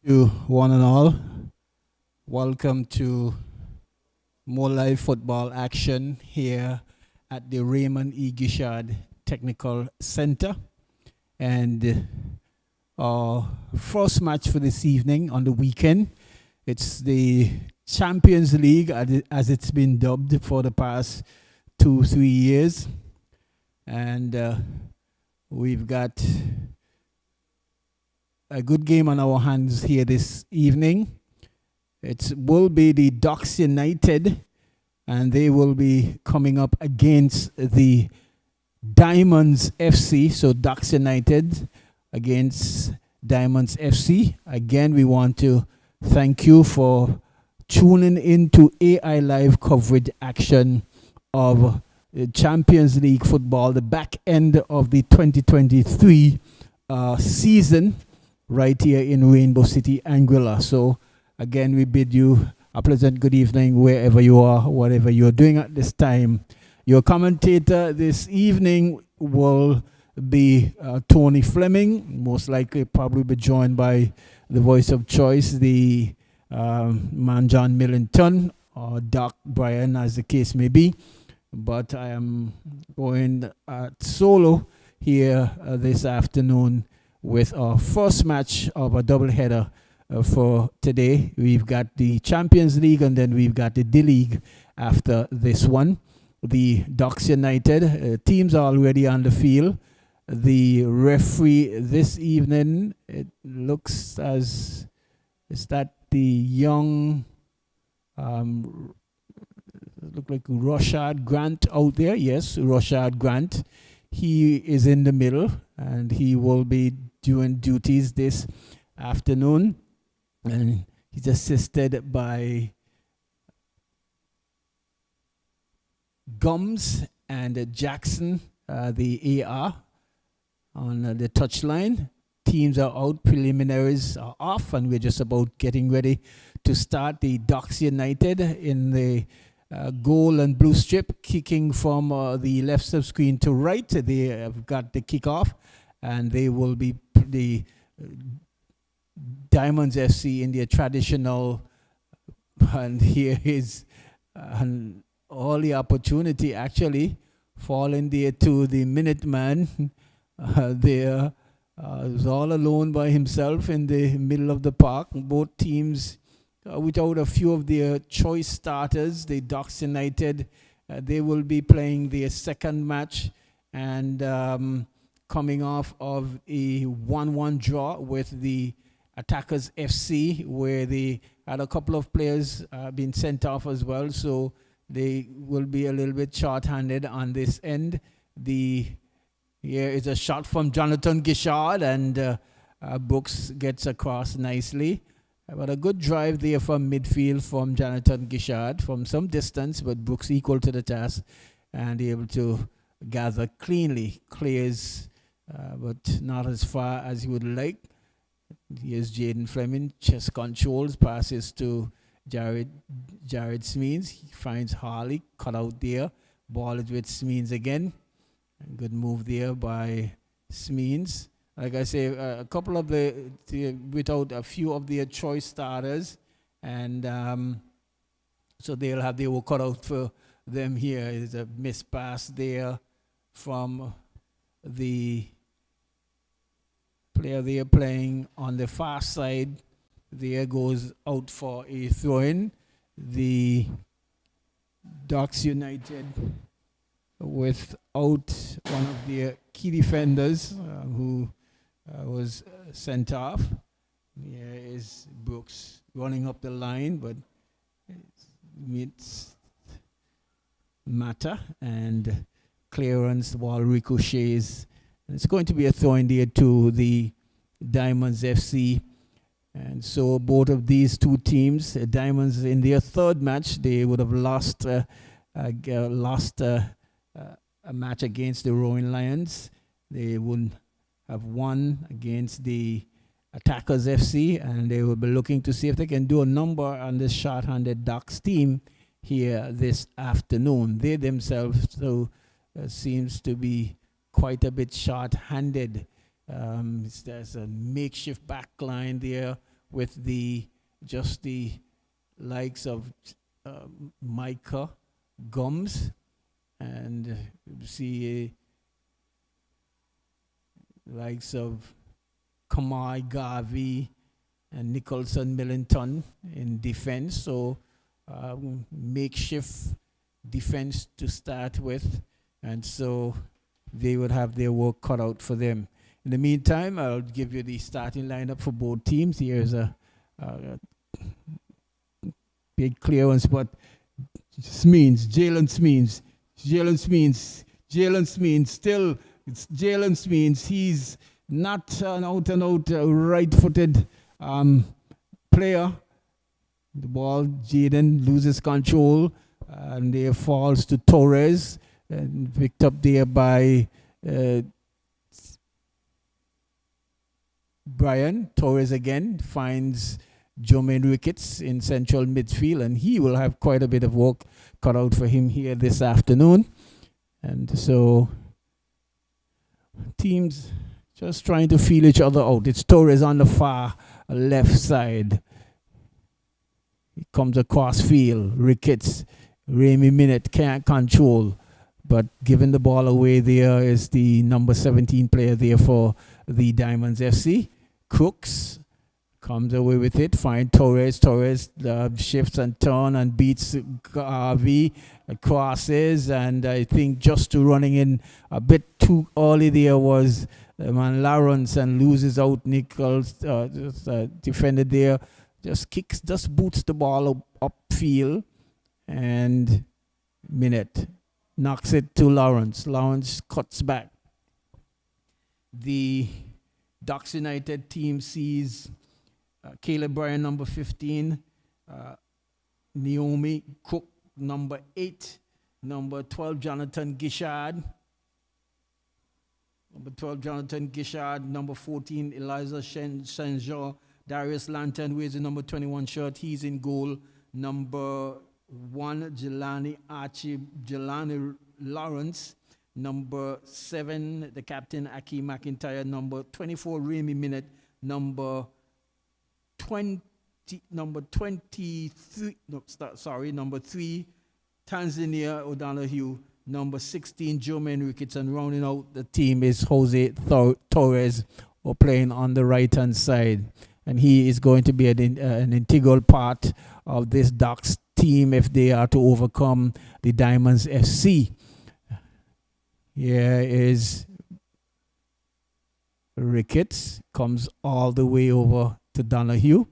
To one and all, welcome to more live football action here at the Raymond E. Gishard Technical Center. And our first match for this evening on the weekend, it's the Champions League as it's been dubbed for the past 2-3 years. And we've got a good game on our hands here this evening. It will be the Ducks United, and they will be coming up against the Diamonds FC. So Ducks United against Diamonds FC. Again, we want to thank you for tuning into AI Live coverage action of the Champions League football, the back end of the 2023 season, right here in Rainbow City, Anguilla. So again, we bid you a pleasant good evening wherever you are, whatever you're doing at this time. Your commentator this evening will be Tony Fleming, most likely probably be joined by the voice of choice, the man John Millington, or Doc Bryan, as the case may be. But I am going solo here this afternoon with our first match of a doubleheader for today. We've got the Champions League, and then we've got the D-League after this one. The Ducks United teams are already on the field. The referee this evening, it looks as is that the young look like Rashad Grant out there. Yes, Rashad Grant. He is in the middle, and he will be doing duties this afternoon, and he's assisted by Gums and Jackson, the AR, on the touchline. Teams are out, preliminaries are off, and we're just about getting ready to start. The Ducks United in the goal and blue strip, kicking from the left sub-screen to right. They have got the kickoff, and they will be the Diamonds FC in their traditional, and here is all the opportunity actually falling there to the Minuteman. There is all alone by himself in the middle of the park. Both teams without a few of their choice starters. The Ducks United, they will be playing their second match, and coming off of a 1-1 draw with the Attackers FC, where they had a couple of players been sent off as well, so they will be a little bit short-handed on this end. Here is a shot from Jonathan Gishard, and Brooks gets across nicely. But a good drive there from midfield from Jonathan Gishard from some distance, but Brooks equal to the task and able to gather cleanly. Clears, but not as far as he would like. Here's Jaden Fleming, chest controls, passes to Jared Smeens. He finds Harley, cut out there. Ball is with Smeens again. Good move there by Smeens. Like I say, a couple of without a few of their choice starters, and so they'll have their work cut out for them here. Is a missed pass there from the player they're playing on the far side. There goes out for a throw-in. The Ducks United without one of their key defenders who was sent off. Here is Brooks running up the line, but it's matter, and clearance, the ball ricochets. And it's going to be a throw in there to the Diamonds FC. And so both of these two teams, Diamonds in their third match, they would have lost a match against the Rowan Lions. They would have won against the Attackers FC, and they will be looking to see if they can do a number on this short-handed Ducks team here this afternoon. They themselves seems to be quite a bit short-handed. There's a makeshift back line there with just the likes of Micah Gums, and see likes of Kamai Garvey and Nicholson Millington in defense. So makeshift defense to start with, and so they would have their work cut out for them. In the meantime, I'll give you the starting lineup for both teams. Here's a big clearance, but Jalen Smeens, still, it's Jalen Smeens. He's not an out-and-out right-footed player. The ball, Jaden loses control, and there falls to Torres, and picked up there by Brian. Torres again finds Jermaine Ricketts in central midfield, and he will have quite a bit of work cut out for him here this afternoon. And so teams just trying to feel each other out. It's Torres on the far left side. He comes across field. Ricketts, Remy Minute can't control, but giving the ball away there is the number 17 player there for the Diamonds FC. Crooks comes away with it, find Torres. Torres shifts and turn and beats Garvey, crosses, and I think just to running in a bit too early there was man Lawrence, and loses out. Nichols defended there, just boots the ball upfield, and Minute knocks it to Lawrence. Lawrence cuts back. The Ducks United team sees Caleb Bryan, number 15, Naomi Cook, number 8, number 12, Jonathan Gishard, number 14, Eliza Shenjo, Darius Lanton wears the number 21 shirt. He's in goal. Number 1, Jelani Lawrence. Number 7, the captain, Aki McIntyre. Number 24, Remy Minute. Number 3, Tanzania O'Donoghue. Number 16, Jermaine Ricketts. And rounding out the team is Jose Torres, or playing on the right-hand side. And he is going to be an integral part of this Ducks team if they are to overcome the Diamonds FC. Here is Ricketts, comes all the way over to Donoghue.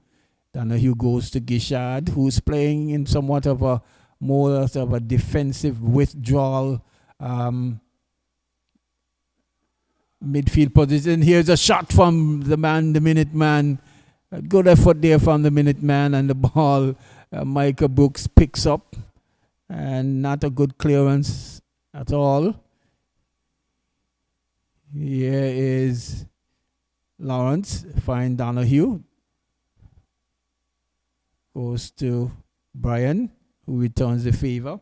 Donoghue goes to Gishard, who's playing in somewhat of a more of a defensive withdrawal midfield position. Here's a shot from the Minute Man. A good effort there from the Minute Man, and the ball Micah Brooks picks up, and not a good clearance at all. Here is Lawrence, find Donoghue. Goes to Brian, who returns the favor.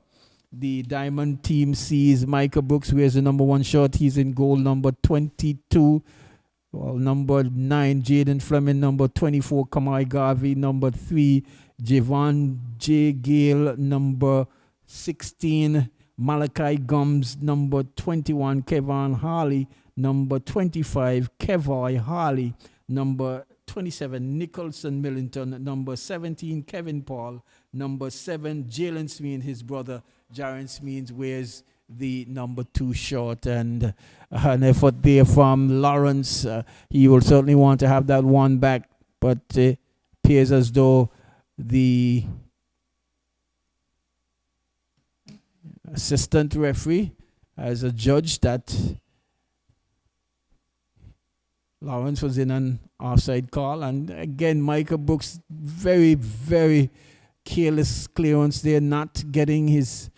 The Diamond team sees Micah Brooks wears the number 1 shirt. He's in goal, number 22. Well, number 9, Jaden Fleming. Number 24, Kamai Garvey. Number 3, Javon J. Gale. Number 16, Malachi Gums. Number 21, Kevin Harley. Number 25, Kevoy Harley. Number 27, Nicholson Millington. Number 17, Kevin Paul. Number 7, Jalen Smeen, his brother, Jaren Smeens, wears the number 2 shirt, and an effort there from Lawrence. He will certainly want to have that one back, but appears as though the assistant referee has adjudged that Lawrence was in an offside call. And again, Micah Brooks, very, very careless clearance there, not getting his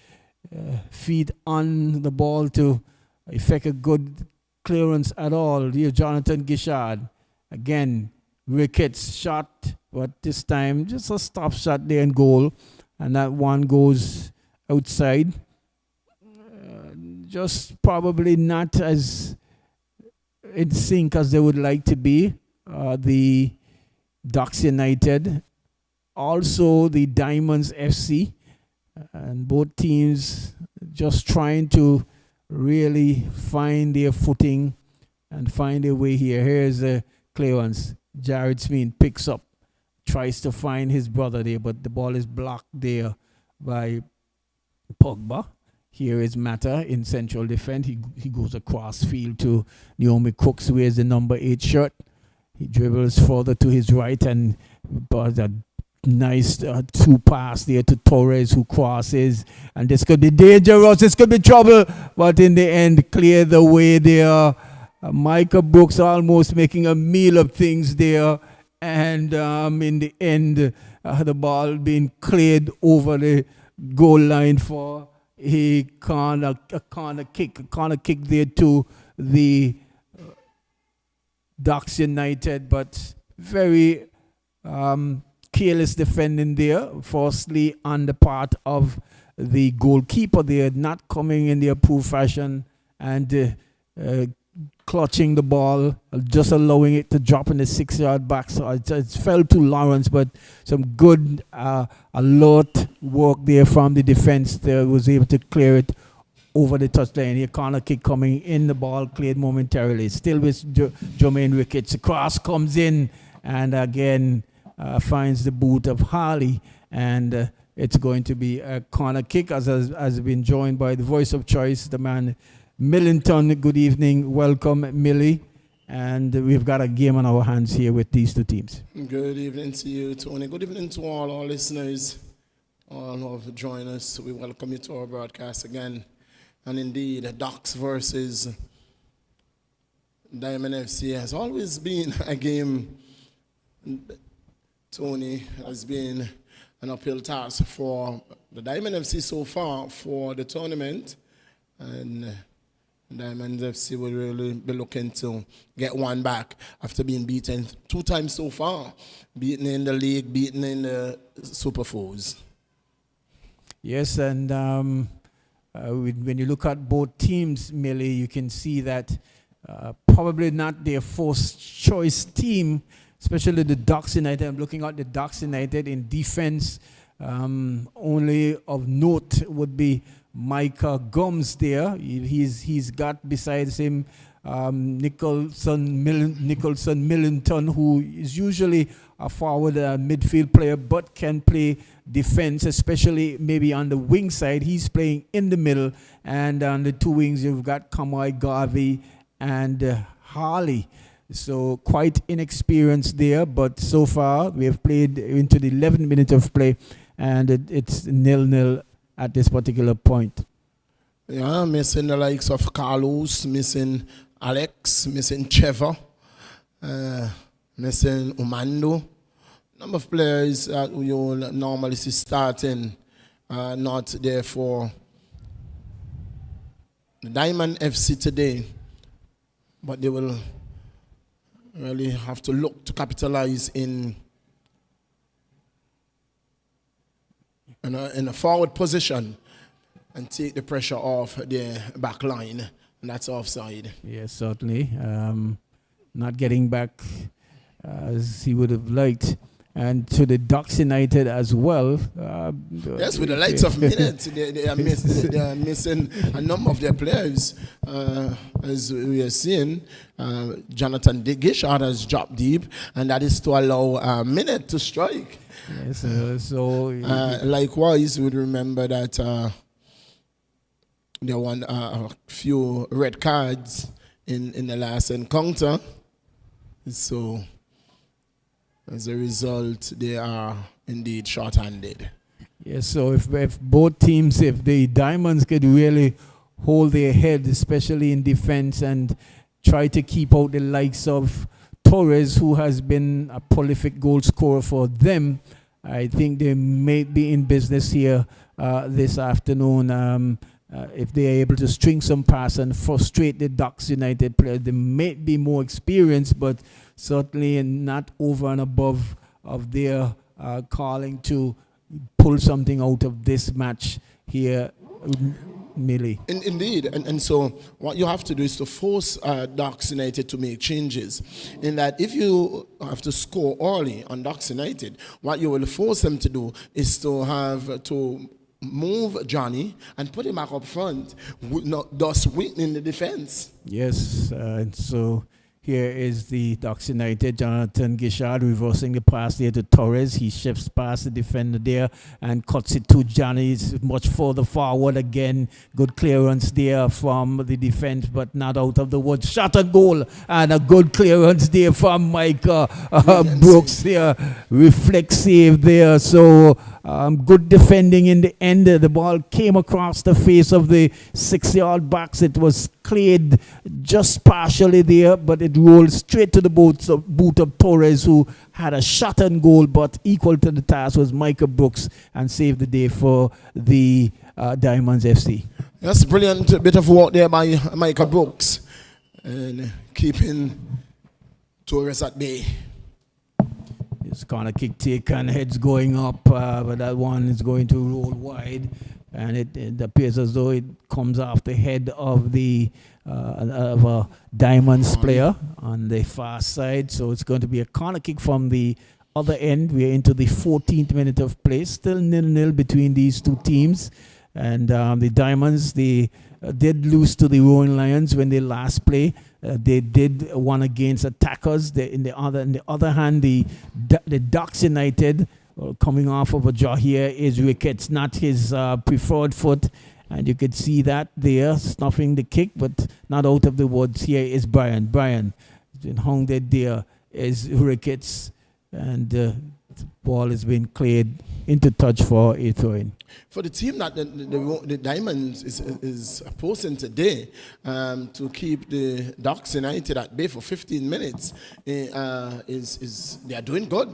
feet on the ball to effect a good clearance at all. Here, Jonathan Gishard. Again, Ricketts shot, but this time just a stop shot there in goal. And that one goes outside. Just probably not as in sync as they would like to be. The Ducks United, also the Diamonds FC, and both teams just trying to really find their footing and find their way here. Here's the clearance. Jared Smith picks up, tries to find his brother there, but the ball is blocked there by Pogba. Here is Mata in central defense. He goes across field to Naomi Cooks, who wears the number 8 shirt. He dribbles further to his right and but a nice 2 pass there to Torres, who crosses. And this could be dangerous. This could be trouble. But in the end, clear the way there. Micah Brooks almost making a meal of things there. And in the end, the ball being cleared over the goal line for a corner kick there to the Ducks United. But very careless defending there. Firstly, on the part of the goalkeeper there, not coming in the approved fashion and clutching the ball, just allowing it to drop in the 6-yard back. So it fell to Lawrence, but some good alert work there from the defense there, was able to clear it over the touchline. Here, corner kick coming in, the ball cleared momentarily. Still with Jermaine Ricketts. The cross comes in and again finds the boot of Harley, and it's going to be a corner kick, as has been joined by the voice of choice, the man Millington. Good evening, welcome Millie, and we've got a game on our hands here with these two teams. Good evening to you, Tony. Good evening to all our listeners, all who have joined us. We welcome you to our broadcast again. And indeed, Ducks versus Diamond FC has always been a game, Tony, has been an uphill task for the Diamond FC so far for the tournament. And Diamond FC will really be looking to get one back after being beaten 2 times so far. Beaten in the league, beaten in the Super Fours. Yes, and when you look at both teams, Millie, you can see that probably not their first choice team, especially the Ducks United. I'm looking at the Ducks United in defense. Only of note would be Micah Gums there. He's got besides him Nicholson Millington, who is usually a forward midfield player but can play defense, especially maybe on the wing side. He's playing in the middle, and on the 2 wings you've got Kamai Garvey and Harley. So quite inexperienced there, but so far we have played into the 11 minutes of play, and it's 0-0 at this particular point. Yeah, missing the likes of Carlos, missing Alex, missing Trevor, missing Umando. Number of players that you normally see starting not there for the Diamond FC today, but they will really have to look to capitalize in a forward position and take the pressure off their back line, and that's offside. Yes, certainly. Not getting back as he would have liked. And to the Ducks United as well. Yes, with the likes of minutes, they are missing a number of their players. As we are seeing, Jonathan Gishard has dropped deep, and that is to allow a minute to strike. Yes, likewise, we would remember that there were a few red cards in the last encounter. So, as a result, they are indeed short-handed. Yes, so if both teams, if the Diamonds could really hold their head, especially in defense, and try to keep out the likes of Torres, who has been a prolific goal scorer for them, I think they may be in business here this afternoon. If they are able to string some pass and frustrate the Ducks United players, they may be more experienced, but certainly not over and above of their calling to pull something out of this match here Millie. Indeed, and so what you have to do is to force Ducks United to make changes. In that, if you have to score early on Ducks United, what you will force them to do is to have to move Johnny and put him back up front, thus weakening the defense. Yes, so here is the Ducks United. Jonathan Gishard reversing the pass there to Torres. He shifts past the defender there and cuts it to Johnny. It's much further forward again. Good clearance there from the defense, but not out of the woods. Shot a goal and a good clearance there from Micah Brooks there. Reflex save there. So good defending in the end. The ball came across the face of the 6-yard box. It was cleared just partially there, but it rolled straight to the boot of Torres, who had a shot on goal, but equal to the task was Micah Brooks and saved the day for the Diamonds FC. That's a brilliant bit of work there by Micah Brooks and keeping Torres at bay. It's corner kick taken, heads going up, but that one is going to roll wide, and it appears as though it comes off the head of the of a Diamonds player on the far side. So it's going to be a corner kick from the other end. We are into the 14th minute of play, still 0-0 between these two teams, and the Diamonds did lose to the Roaring Lions when they last played. They did one against attackers. On the other hand, the Ducks United, coming off of a draw here, is Ricketts, not his preferred foot. And you could see that there, snuffing the kick, but not out of the woods. Here is Brian. Brian has been hung there is Ricketts. And the ball has been cleared into touch for a throw-in. For the team that the Diamonds is opposing today, to keep the Ducks United at bay for 15 minutes, they are doing good,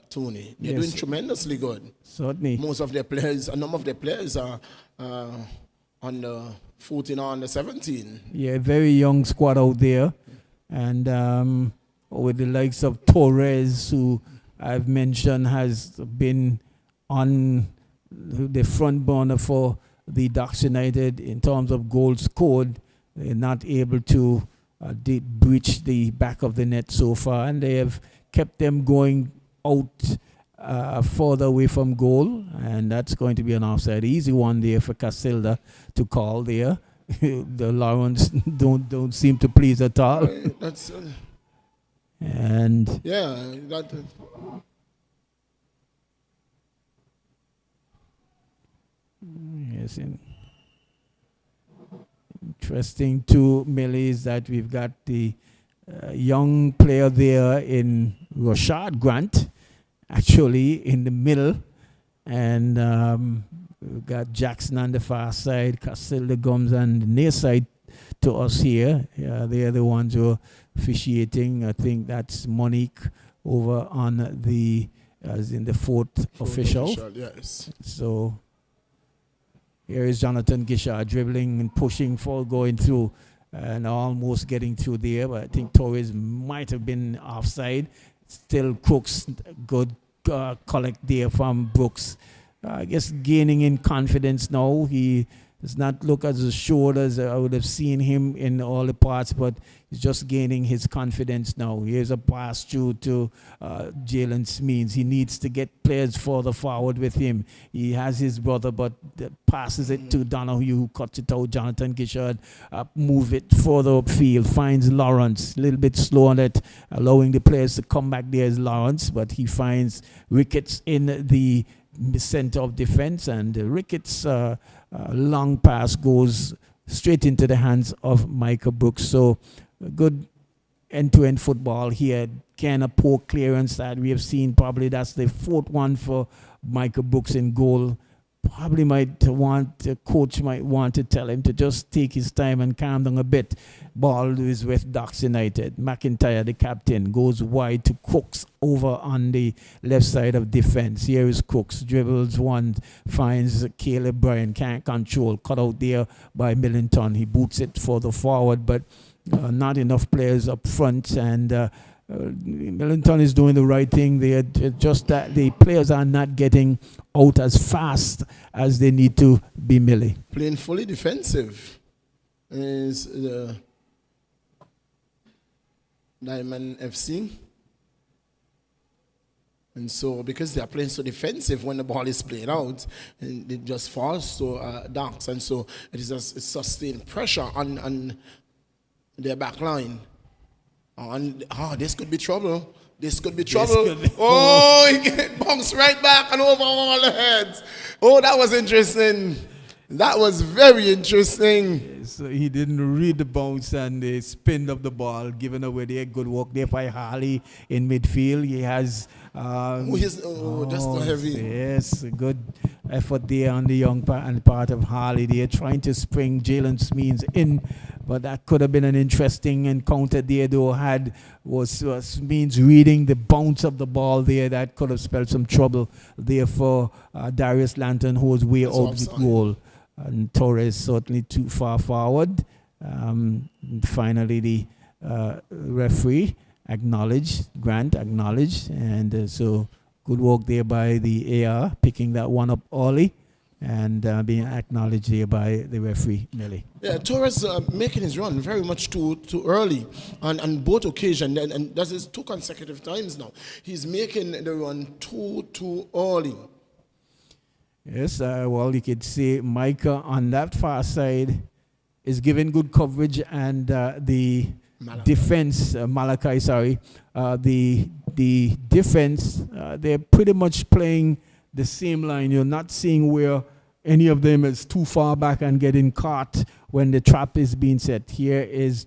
Tony. They're doing tremendously good. Certainly. Most of their players, a number of their players are under 14 or under 17. Yeah, very young squad out there. And with the likes of Torres, who I've mentioned has been on the front burner for the Ducks United in terms of goals scored. They're not able to breach the back of the net so far, and they have kept them going out further away from goal, and that's going to be an offside. Easy one there for Casilda to call there. The Lawrence don't seem to please at all. That's and yeah, yes, interesting to Millie is that we've got the young player there in Rashad Grant, actually in the middle, and we've got Jackson on the far side, Casilda Gums on the near side to us here. They're the ones who are officiating. I think that's Monique over on the as in the fourth official. Yes. So here is Jonathan Gishard dribbling and pushing for going through and almost getting through there, but I think Torres might have been offside. Still Crooks, good collect there from Brooks. I guess gaining in confidence now. He does not look as assured as I would have seen him in all the parts, but he's just gaining his confidence now. Here's a pass through to Jalen Smeens. He needs to get players further forward with him. He has his brother, but passes it to Donahue, who cuts it out. Jonathan Gishard move it further upfield, finds Lawrence. A little bit slow on it, allowing the players to come back there as Lawrence, but he finds Ricketts in the center of defense, and Ricketts' long pass goes straight into the hands of Micah Brooks. So good end-to-end football here. Kind of poor clearance that we have seen. Probably that's the fourth one for Micah Brooks in goal. Probably the coach might want to tell him to just take his time and calm down a bit. Ball is with Ducks United. McIntyre, the captain, goes wide to Cooks over on the left side of defense. Here is Cooks, dribbles one, finds Caleb Bryan, can't control, cut out there by Millington. He boots it further forward, but not enough players up front, and Millington is doing the right thing. They just that the players are not getting out as fast as they need to be, Millie. Playing fully defensive is the Diamond FC. And so, because they are playing so defensive when the ball is played out, and it just falls to Darks. And so, it is a sustained pressure on their back line. And this could be trouble. This could be trouble. He bounced right back and over all the heads. Oh, that was interesting. That was very interesting. So he didn't read the bounce and the spin of the ball, giving away there. Good work there by Harley in midfield. He has... that's the heavy. Yes, good effort there on the young part of Harley. They're trying to spring Jalen Smeens in, but that could have been an interesting encounter there, though. Was Smeens reading the bounce of the ball there. That could have spelled some trouble there for Darius Lanton, who was way out the goal. And Torres certainly too far forward. Finally, the referee Grant acknowledged, and so good work there by the AR, picking that one up early, and being acknowledged there by the referee, Millie. Yeah, Torres making his run very much too early on both occasions, and that is 2 consecutive times now. He's making the run too early. Yes, well, you could see Micah on that far side is giving good coverage, and the defense, the defense, they're pretty much playing the same line. You're not seeing where any of them is too far back and getting caught when the trap is being set. Here is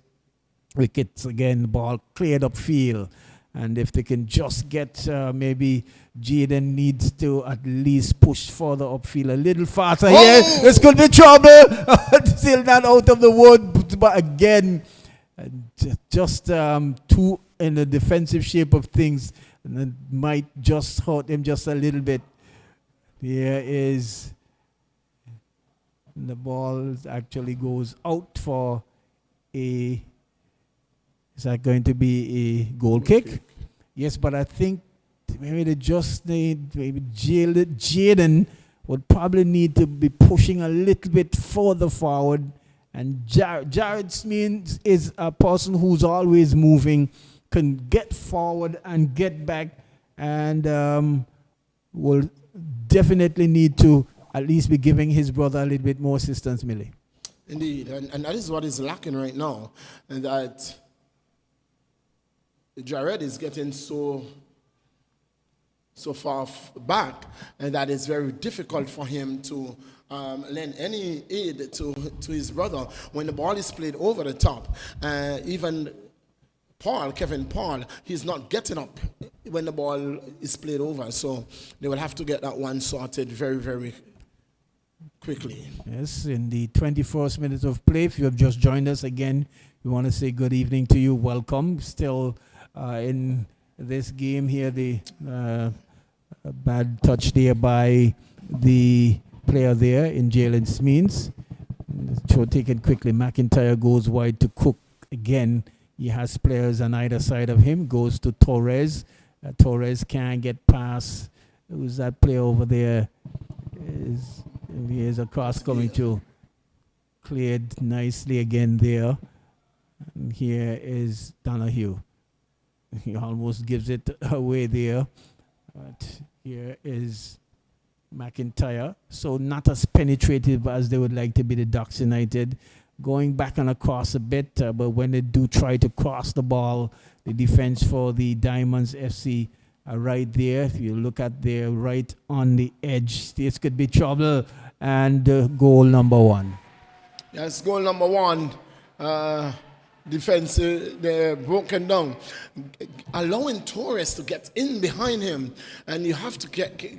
wickets again, the ball cleared up field. And if they can just get maybe Jaden needs to at least push further upfield a little faster. Here, this could be trouble. Still not out of the wood, but again, just too in the defensive shape of things, and it might just hurt him just a little bit. Here is the ball actually goes out for a. Is that going to be a goal kick? Yes, but I think maybe they just need, maybe Jaden would probably need to be pushing a little bit further forward. And Jared Smeens is a person who's always moving, can get forward and get back, and will definitely need to at least be giving his brother a little bit more assistance, Millie. Indeed, and that is what is lacking right now, and that Jared is getting so far back, and that it's very difficult for him to lend any aid to his brother when the ball is played over the top. Even Kevin Paul, he's not getting up when the ball is played over, so they will have to get that one sorted very, very quickly. Yes, in the 21st minute of play, if you have just joined us again, we want to say good evening to you. Welcome. Still in this game here, the bad touch there by the player there in Jalen Smeens. So taken quickly, McIntyre goes wide to Cook again. He has players on either side of him, goes to Torres. Torres can't get past. Who's that player over there? Here's a cross coming to. Cleared nicely again there. And here is Donahue. He almost gives it away there. But here is McIntyre. So not as penetrative as they would like to be, the Ducks United. Going back and across a bit, but when they do try to cross the ball, the defense for the Diamonds FC are right there. If you look at there, right on the edge, this could be trouble. And goal number 1. Yes, goal number 1. Defense, they're broken down, allowing Torres to get in behind him, and you have to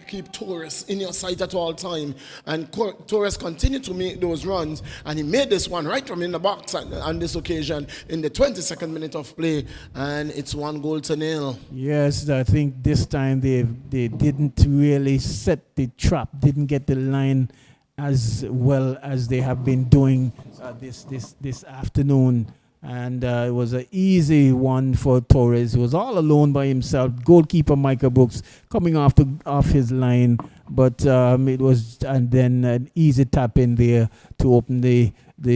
keep Torres in your sight at all time. And Torres continued to make those runs, and he made this one right from in the box on this occasion in the 22nd minute of play, and it's 1-0. Yes, I think this time they didn't really set the trap, didn't get the line as well as they have been doing this afternoon. And it was an easy one for Torres. He was all alone by himself. Goalkeeper Micah Brooks coming off his line, but it was, and then an easy tap in there to open the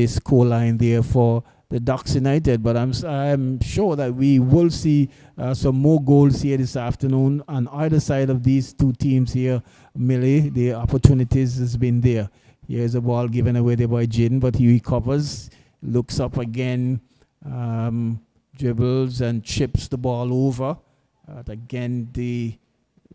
score line there for the Ducks United. But I'm sure that we will see some more goals here this afternoon on either side of these two teams here. Millie, the opportunities has been there. Here's a ball given away there by Jin, but he recovers, looks up again, dribbles and chips the ball over. Again, the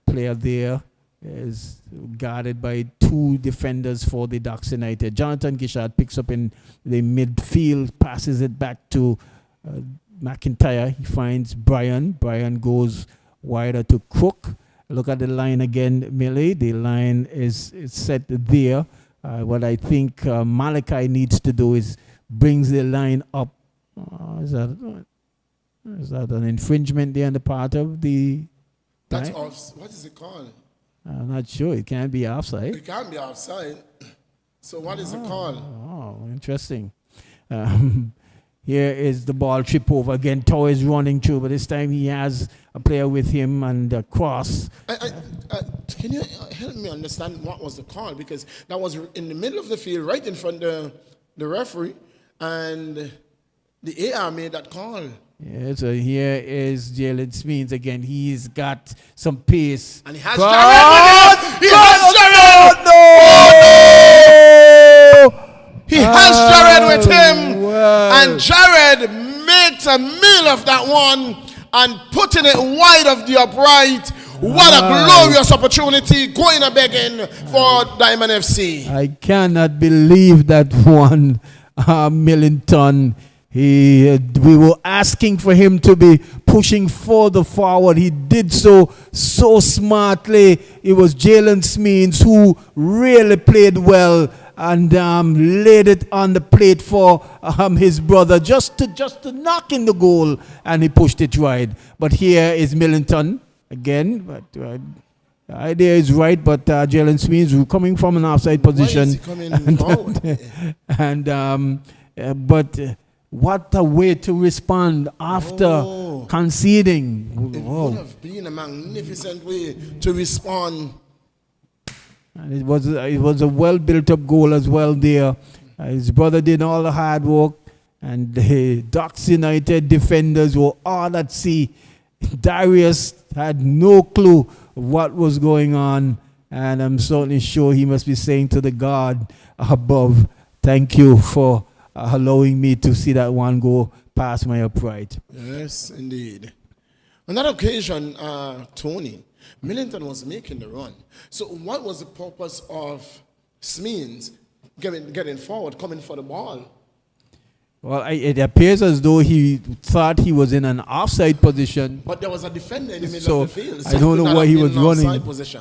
player there is guarded by two defenders for the Ducks United. Jonathan Gishard picks up in the midfield, passes it back to McIntyre. He finds Brian. Brian goes wider to Cook. Look at the line again, Millie. The line is set there. What I think Malachi needs to do is brings the line up. Is that an infringement there on the part of the... That's off. What is it called? I'm not sure. It can't be offside. It can't be offside. So what is it called? Oh, interesting. Here is the ball trip over again. Torres running through, but this time he has a player with him and a cross. Can you help me understand what was the call? Because that was in the middle of the field, right in front of the referee, and the AR made that call. Yeah, so here is Jalen Smeens again. He's got some pace. And he has Jared with him! He has Jared! No! He has Jared with him! Well. And Jared makes a meal of that one and putting it wide of the upright. What a glorious opportunity going a begging for Diamond FC. I cannot believe that one, Millington. We were asking for him to be pushing further forward. He did so smartly. It was Jalen Smeens who really played well and laid it on the plate for his brother just to knock in the goal, and he pushed it wide. But here is Millington again. But the idea is right, but Jalen Smeens coming from an offside position. Why is he coming forward? But what a way to respond after conceding. It would have been a magnificent way to respond. And it was a well-built-up goal as well there. His brother did all the hard work, and the Ducks United defenders were all at sea. Darius had no clue what was going on, and I'm certainly sure he must be saying to the God above, thank you for allowing me to see that one go past my upright. Yes, indeed. On that occasion, Tony, Millington was making the run. So what was the purpose of Smeens getting forward, coming for the ball? Well, it appears as though he thought he was in an offside position. But there was a defender in the middle of the field. So I don't know why he was running. I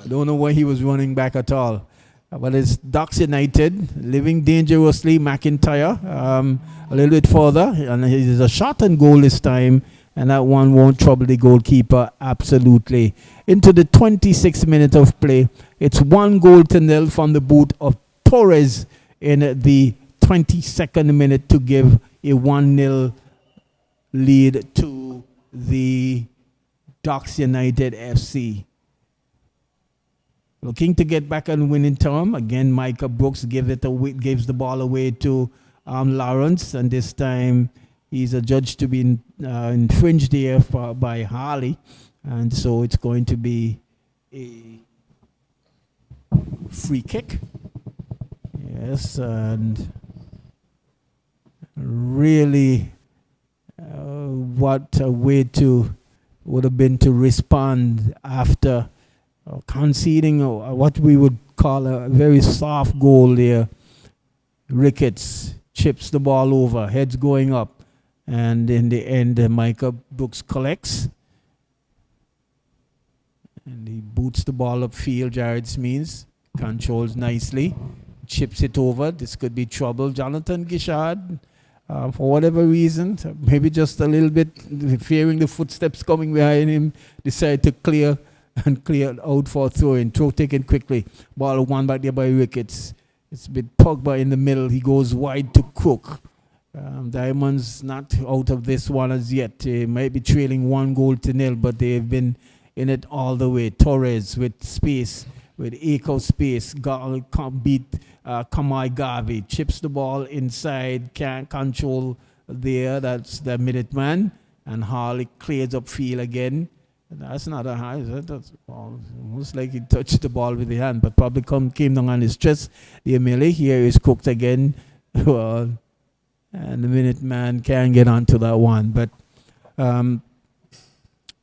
don't know why he was running back at all. But it's Ducks United living dangerously. McIntyre a little bit further, and it is a shot and goal this time, and that one won't trouble the goalkeeper absolutely. Into the 26th minute of play, it's 1-0 from the boot of Torres in the 22nd minute to give a 1-0 lead to the Ducks United FC. Looking to get back on winning term. Again, Micah Brooks gives the ball away to Lawrence, and this time he's adjudged to be infringed here by Harley, and so it's going to be a free kick. Yes, and really what a way would have been to respond after conceding what we would call a very soft goal there. Ricketts chips the ball over, heads going up, and in the end Micah Brooks collects and he boots the ball upfield. Jared Smeens controls nicely, chips it over. This could be trouble. Jonathan Gishard, for whatever reason, maybe just a little bit fearing the footsteps coming behind him, decided to clear out for a throw-in. Throw taken quickly. Ball won back there by Ricketts. It's a bit Pogba in the middle. He goes wide to Cook. Diamonds not out of this one as yet. They might be trailing 1-0, but they've been in it all the way. Torres with space, with eco space, beat Kamai Garvey. Chips the ball inside, can't control there. That's the Minuteman. And Harley clears upfield again. That's not a high. That's almost like he touched the ball with the hand, but probably came down on his chest. The melee here is cooked again. And the Minuteman can get onto that one. But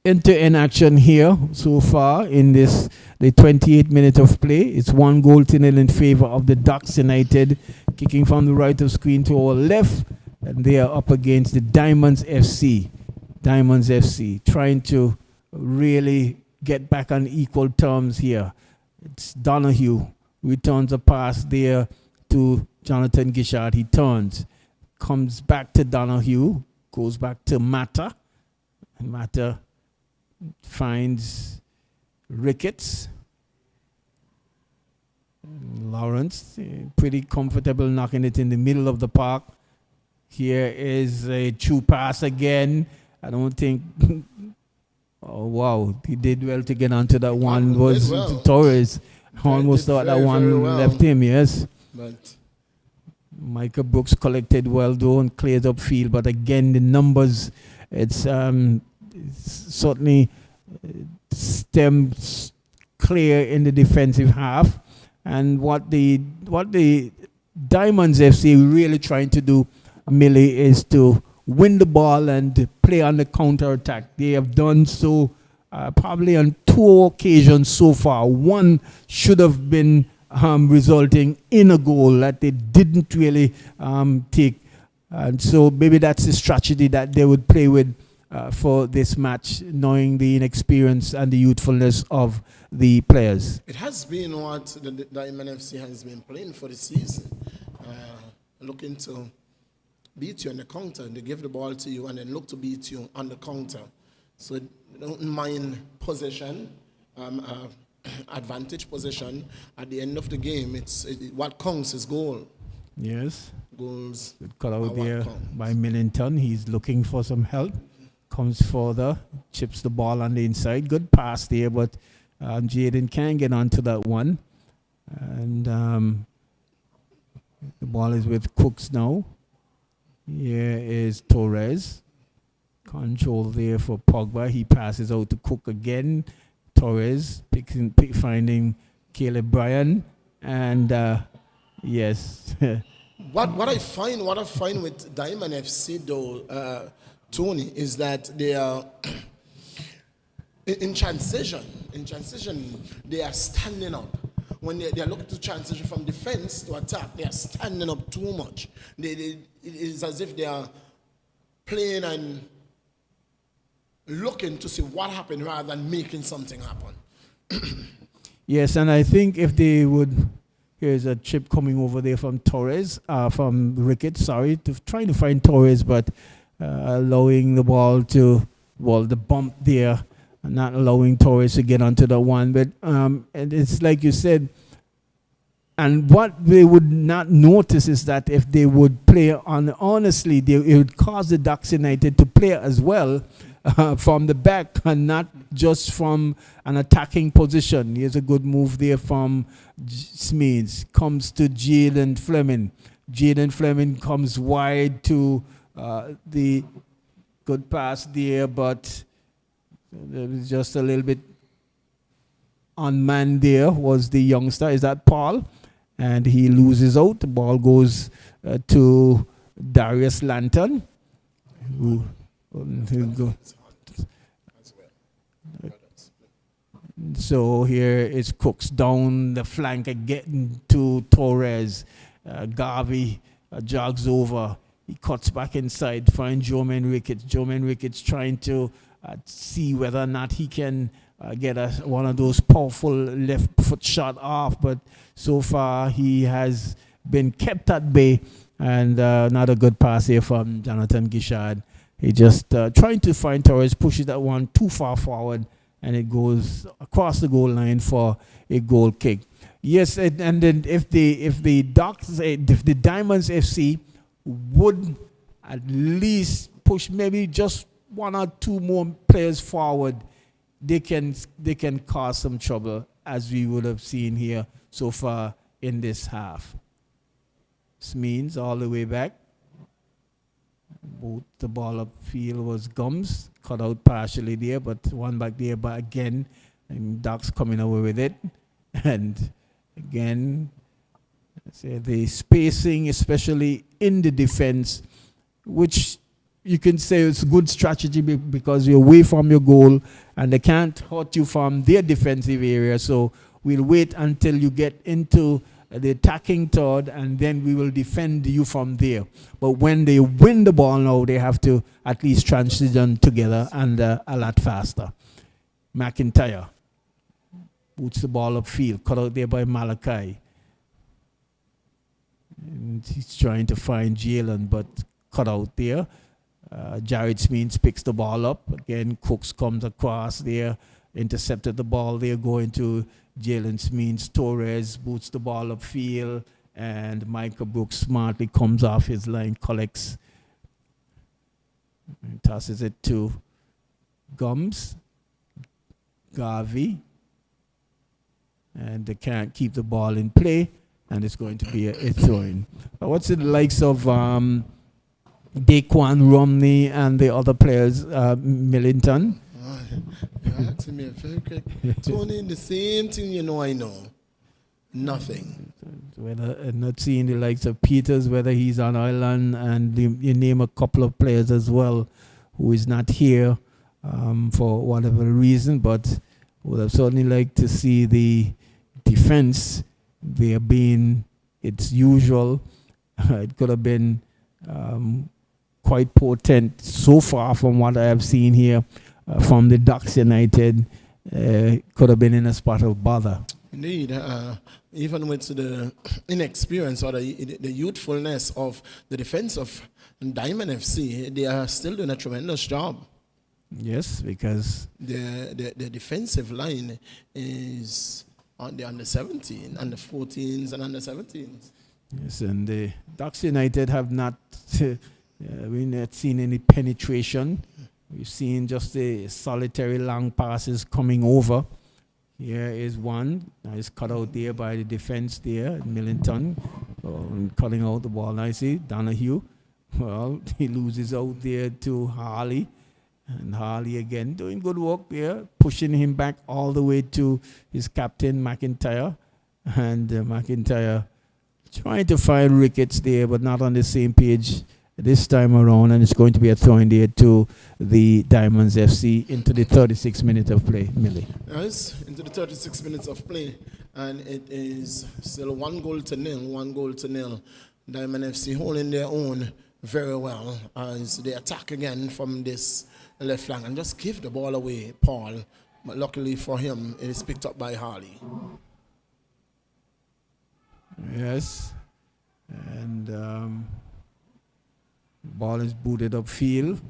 end-to-end action here so far in this, the 28 minutes of play. It's 1-0 in favor of the Ducks United, kicking from the right of screen to our left. And they are up against the Diamonds FC. Diamonds FC trying to really get back on equal terms here. It's Donahue returns a pass there to Jonathan Gishard. He turns, comes back to Donahue, goes back to Mata. Mata finds Ricketts. Lawrence, pretty comfortable knocking it in the middle of the park. Here is a true pass again. I don't think. Oh wow, he did well to get onto that one. Was Torres almost thought that one left him? Yes. But Michael Brooks collected well though and cleared up field. But again, the numbers, it's certainly stems clear in the defensive half. And what the Diamonds FC really trying to do, Millie, is to win the ball and play on the counter attack. They have done so probably on 2 occasions so far. One should have been resulting in a goal that they didn't really take. And so maybe that's the strategy that they would play with for this match, knowing the inexperience and the youthfulness of the players. it has been what the Diamond FC has been playing for the season, looking to beat you on the counter. They give the ball to you and then look to beat you on the counter. So they don't mind possession, advantage possession. At the end of the game, what counts is goal. Yes. Goals. Good cut out are there what counts. by Millington. He's looking for some help. Comes further, chips the ball on the inside. Good pass there, but Jaden can get onto that one. And the ball is with Cooks now. Here is Torres. Control there for Pogba. He passes out to Cook again. Torres finding Caleb Bryan. And yes. What I find with Diamond FC though, Tony, is that they are in transition. In transition, they are standing up. When they are looking to transition from defense to attack, they are standing up too much. It is as if they are playing and looking to see what happened rather than making something happen. Yes, and I think if they would, here's a chip coming over there from Torres, from Ricketts, trying to find Torres, but allowing the ball to, the bump there, not allowing Torres to get onto the one. But and it's like you said, and what they would not notice is that if they would play on, honestly, it would cause the Ducks United to play as well from the back and not just from an attacking position. Here's a good move there from Smedes. Comes to Jaden Fleming. Jaden Fleming comes wide to the good pass there, but there was just a little bit unmanned there was the youngster. Is that Paul? And he loses out. The ball goes to Darius Lantern. So here is Cooks down the flank again to Torres. Garvey jogs over. He cuts back inside, finds Jermaine Ricketts. Jermaine Ricketts trying to see whether or not he can get one of those powerful left foot shot off. But so far he has been kept at bay. And not a good pass here from Jonathan Gishard. He just trying to find Torres, pushes that one too far forward, and it goes across the goal line for a goal kick. Yes, and then if the Diamonds FC would at least push maybe just one or two more players forward, they can cause some trouble, as we would have seen here so far in this half. Smeens all the way back. Both the ball upfield was Gums, cut out partially there, but one back there, but again, and Ducks coming away with it. And again, say the spacing, especially in the defense, which you can say it's good strategy because you're away from your goal and they can't hurt you from their defensive area. So we'll wait until you get into the attacking third, and then we will defend you from there. But when they win the ball now, they have to at least transition together and a lot faster. McIntyre boots the ball upfield, cut out there by Malachi. And he's trying to find Jalen, but cut out there. Jared Smeens picks the ball up. Again, Cooks comes across there, intercepted the ball there, going to Jalen Smeens. Torres boots the ball upfield, and Michael Brooks smartly comes off his line, collects, and tosses it to Gums. Garvey. And they can't keep the ball in play, and it's going to be a throw-in. What's the likes of Daquan Romney and the other players, Millington? You're asking me a very quick. Tony, the same thing I know. Nothing. Whether not seeing the likes of Peters, whether he's on island, and you name a couple of players as well who is not here for whatever reason, but would have certainly liked to see the defense there being its usual. It could have been quite potent so far from what I have seen here from the Ducks United. Could have been in a spot of bother. Indeed. Even with the inexperience or the youthfulness of the defense of Diamond FC, they are still doing a tremendous job. Yes, because the defensive line is on the under 17, under 14s, and under 17s. Yes, and the Ducks United have not, we've not seen any penetration. We've seen just the solitary long passes coming over. Here is one. Nice cut out there by the defense there, Millington, cutting out the ball nicely. Donahue, well, he loses out there to Harley. And Harley again doing good work there, pushing him back all the way to his captain, McIntyre. And McIntyre trying to find Ricketts there, but not on the same page this time around. And it's going to be a throw in there to the Diamonds FC into the 36 minutes of play, Millie. Yes, into the 36 minutes of play. And it is still 1-0. Diamond FC holding their own very well as they attack again from this left flank and just give the ball away, Paul. But luckily for him, it is picked up by Harley. Yes. And ball is booted upfield.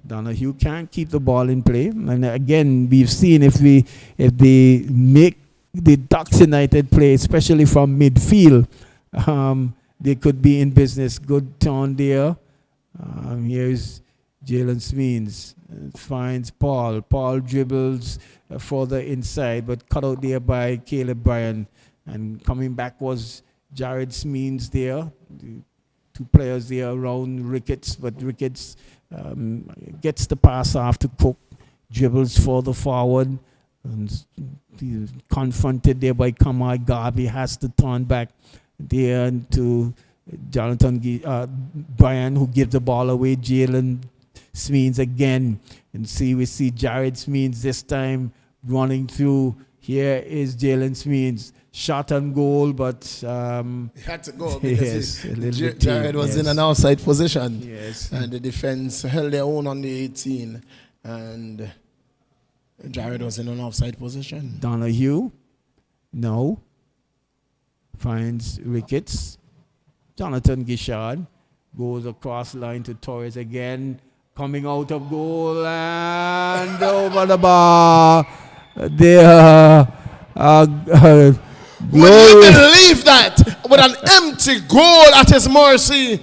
Donahue can't keep the ball in play. And again, we've seen if they make the Ducks United play, especially from midfield, they could be in business. Good turn there. Here's Jalen Smeens. Finds Paul. Paul dribbles further inside, but cut out there by Caleb Bryan. And coming back was Jared Smeens there. Two players there around Ricketts, but Ricketts gets the pass off to Cook, dribbles further forward, and confronted there by Kamai Garvey, has to turn back there to Jonathan Bryan, who gives the ball away. Jalen Smeens again, and we see Jared Smeens this time running through. Here is Jalen Smeens. Shot on goal, but he had to go because yes, Jared was in an outside position. Yes. And the defense held their own on the 18. And Jared was in an offside position. Donahue, no. Finds Ricketts. Jonathan Gishard goes across line to Torres again. Coming out of goal and over the bar. There. Would you believe that? With an empty goal at his mercy,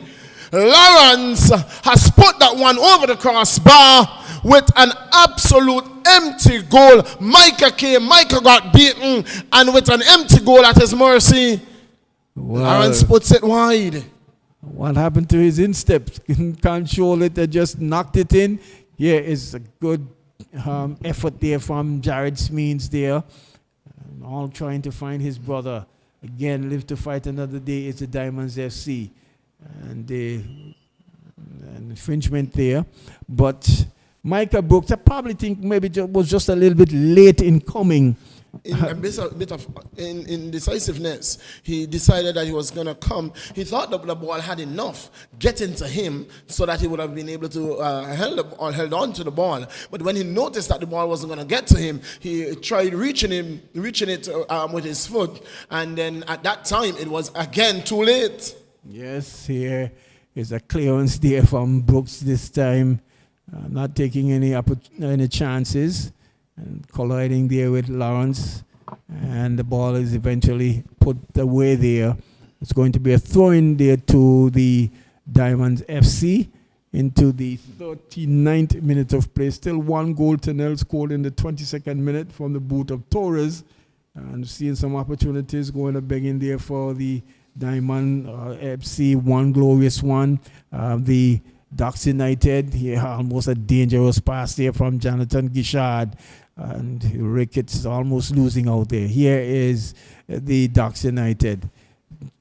Lawrence has put that one over the crossbar with an absolute empty goal. Micah came, Micah got beaten, and with an empty goal at his mercy, Lawrence puts it wide. What happened to his instep? Control it and just knocked it in. Here is a good effort there from Jared Smeens there. All trying to find his brother. Again, live to fight another day is the Diamonds FC. And the infringement there. But Micah Brooks, I probably think maybe was just a little bit late in coming. In a bit of indecisiveness, he decided that he was going to come. He thought that the ball had enough getting to him so that he would have been able to held on to the ball. But when he noticed that the ball wasn't going to get to him, he tried reaching it with his foot. And then at that time, it was again too late. Yes, here is a clearance there from Brooks this time. Not taking any chances. And colliding there with Lawrence, and the ball is eventually put away there. It's going to be a throw-in there to the Diamonds FC into the 39th minute of play. Still 1-0 scored in the 22nd minute from the boot of Torres, and seeing some opportunities going to begin there for the Diamond FC. One glorious one. The Ducks United, here almost a dangerous pass there from Jonathan Gishard. And Ricketts almost losing out there. Here is the Ducks United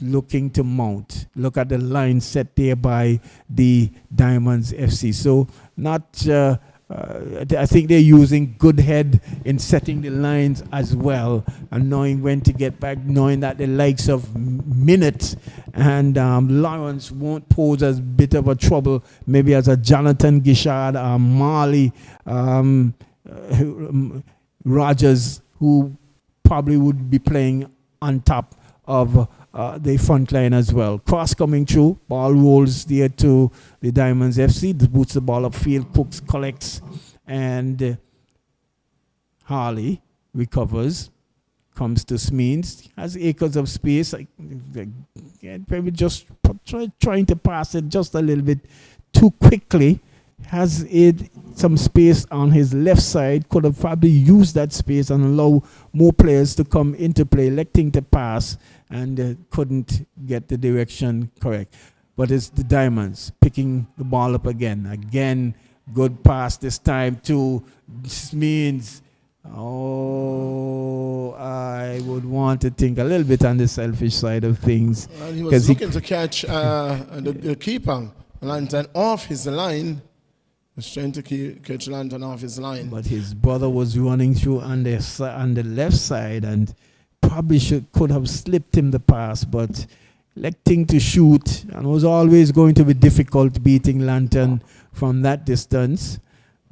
looking to mount. Look at the line set there by the Diamonds FC. So I think they're using good head in setting the lines as well, and knowing when to get back, knowing that the likes of Minute and Lawrence won't pose as bit of a trouble, maybe as a Jonathan Gishard, Marley, Rogers, who probably would be playing on top of the front line as well. Cross coming through, ball rolls there to the Diamonds FC, boots the ball upfield, Cooks collects, and Harley recovers, comes to Smeens, has acres of space, maybe just trying to pass it just a little bit too quickly. Has some space on his left side, could have probably used that space and allow more players to come into play, electing to pass, and couldn't get the direction correct. But it's the Diamonds picking the ball up again. Again, good pass this time to Smeens. Oh, I would want to think a little bit on the selfish side of things. And he was looking to catch the keeper, Lantern, off his line. Was trying to catch Lantern off his line. But his brother was running through on the left side and probably could have slipped him the pass, but electing to shoot, and was always going to be difficult beating Lantern from that distance.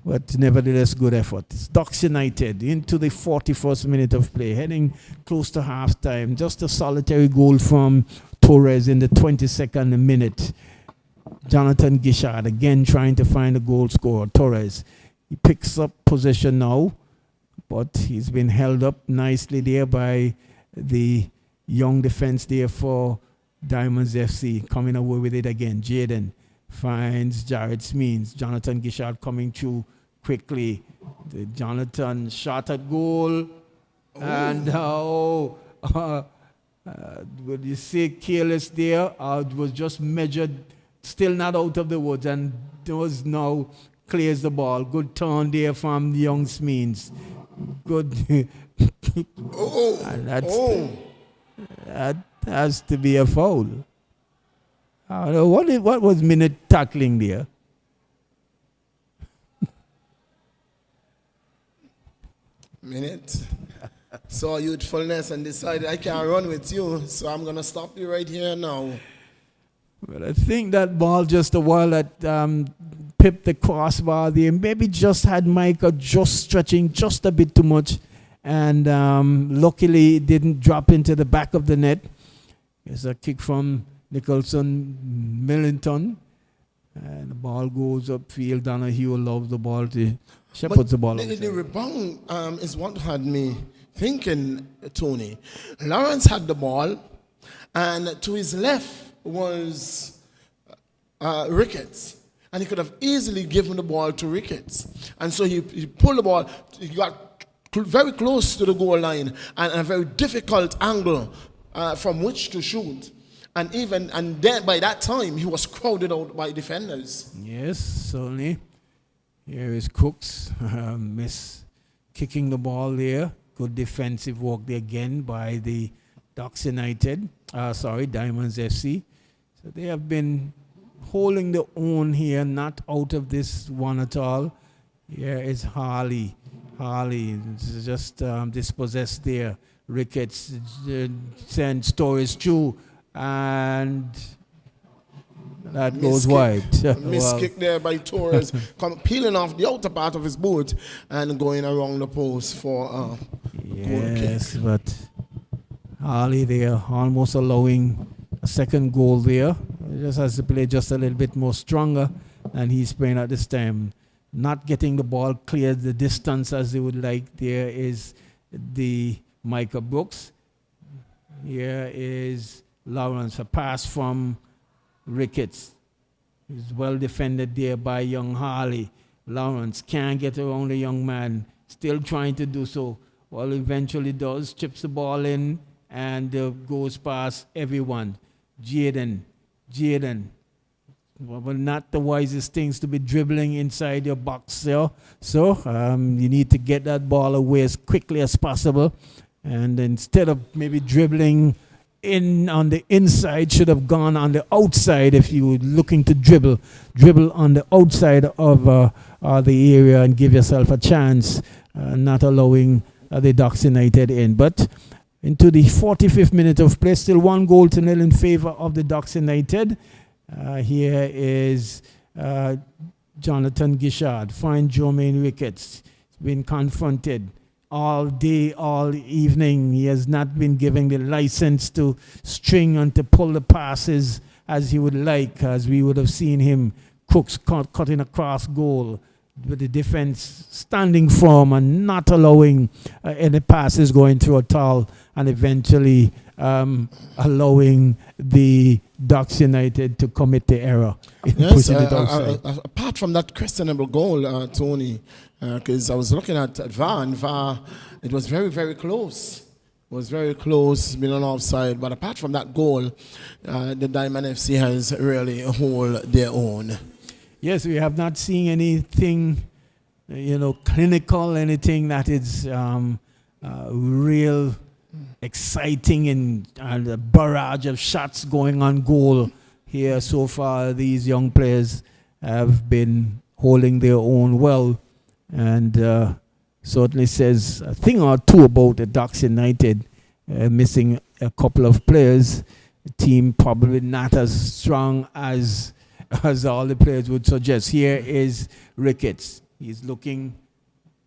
But nevertheless, good effort. It's Ducks United into the 41st minute of play, heading close to halftime. Just a solitary goal from Torres in the 22nd minute. Jonathan Gishard again trying to find a goal scorer. Torres, he picks up possession now, but he's been held up nicely there by the young defense there for Diamonds FC. Coming away with it again. Jaden finds Jared Smeens. Jonathan Gishard coming through quickly. The Jonathan shot at goal. Oh. And would you say careless there? It was just measured, still not out of the woods, and those now clears the ball. Good turn there from the young Smeens. Good. That has to be a foul. What was Minute tackling there? Minute saw youthfulness and decided I can't run with you, so I'm going to stop you right here now. Well, I think that ball just a while that pipped the crossbar there. Maybe just had Micah just stretching just a bit too much, and luckily it didn't drop into the back of the net. It's a kick from Nicholson Millington, and the ball goes upfield. Donahue loves the ball to shepherds the ball. The rebound is what had me thinking, Tony. Lawrence had the ball, and to his left was Ricketts. And he could have easily given the ball to Ricketts. And so he pulled the ball, he got very close to the goal line and a very difficult angle from which to shoot. And then by that time, he was crowded out by defenders. Yes, certainly. Here is Cooks, miss kicking the ball there. Good defensive work there again by the Ducks United. Diamonds FC. So they have been holding their own here, not out of this one at all. Here is Harley. Harley is just dispossessed there. Ricketts sends stories through, and that goes wide. Miss kick there by Torres, peeling off the outer part of his boot and going around the post for goal kick. Yes, but Harley there almost allowing a second goal there. Just has to play just a little bit more stronger, and he's playing at this time. Not getting the ball clear the distance as they would like. There is the Micah Brooks. Here is Lawrence, a pass from Ricketts. He's well defended there by young Harley. Lawrence can't get around the young man. Still trying to do so. Well, eventually does. Chips the ball in and goes past everyone. Jaden. Well, not the wisest things to be dribbling inside your box there. So you need to get that ball away as quickly as possible. And instead of maybe dribbling in on the inside, should have gone on the outside if you were looking to dribble on the outside of the area and give yourself a chance, not allowing the Ducks United in. But into the 45th minute of play, still 1-0 in favor of the Ducks United. Here is Jonathan Gishard. Find Jermaine Ricketts. He's been confronted all day, all evening. He has not been given the license to string and to pull the passes as he would like, as we would have seen him. Cooks cutting across goal with the defense standing firm and not allowing any passes going through at all, and eventually allowing the Ducks United to commit the error in pushing it outside. Apart from that questionable goal, Tony, because I was looking at VAR, and VAR, it was very, very close. It was very close, being on offside. But apart from that goal, the Diamond FC has really hold their own. Yes, we have not seen anything, clinical, anything that is real exciting and a barrage of shots going on goal here so far. These young players have been holding their own well, and certainly says a thing or two about the Ducks United missing a couple of players. The team probably not as strong as all the players would suggest. Here is Ricketts. He's looking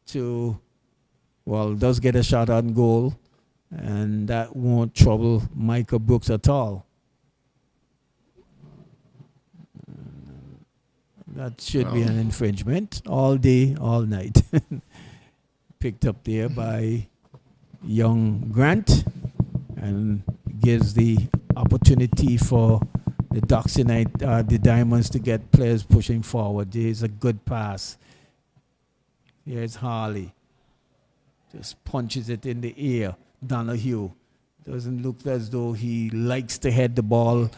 to, does get a shot on goal, and that won't trouble Micah Brooks at all. That should be an infringement all day, all night. Picked up there by young Grant, and gives the opportunity for the Ducks United, the Diamonds, to get players pushing forward. There's a good pass. Here's Harley. Just punches it in the air. Donahue. Doesn't look as though he likes to head the ball.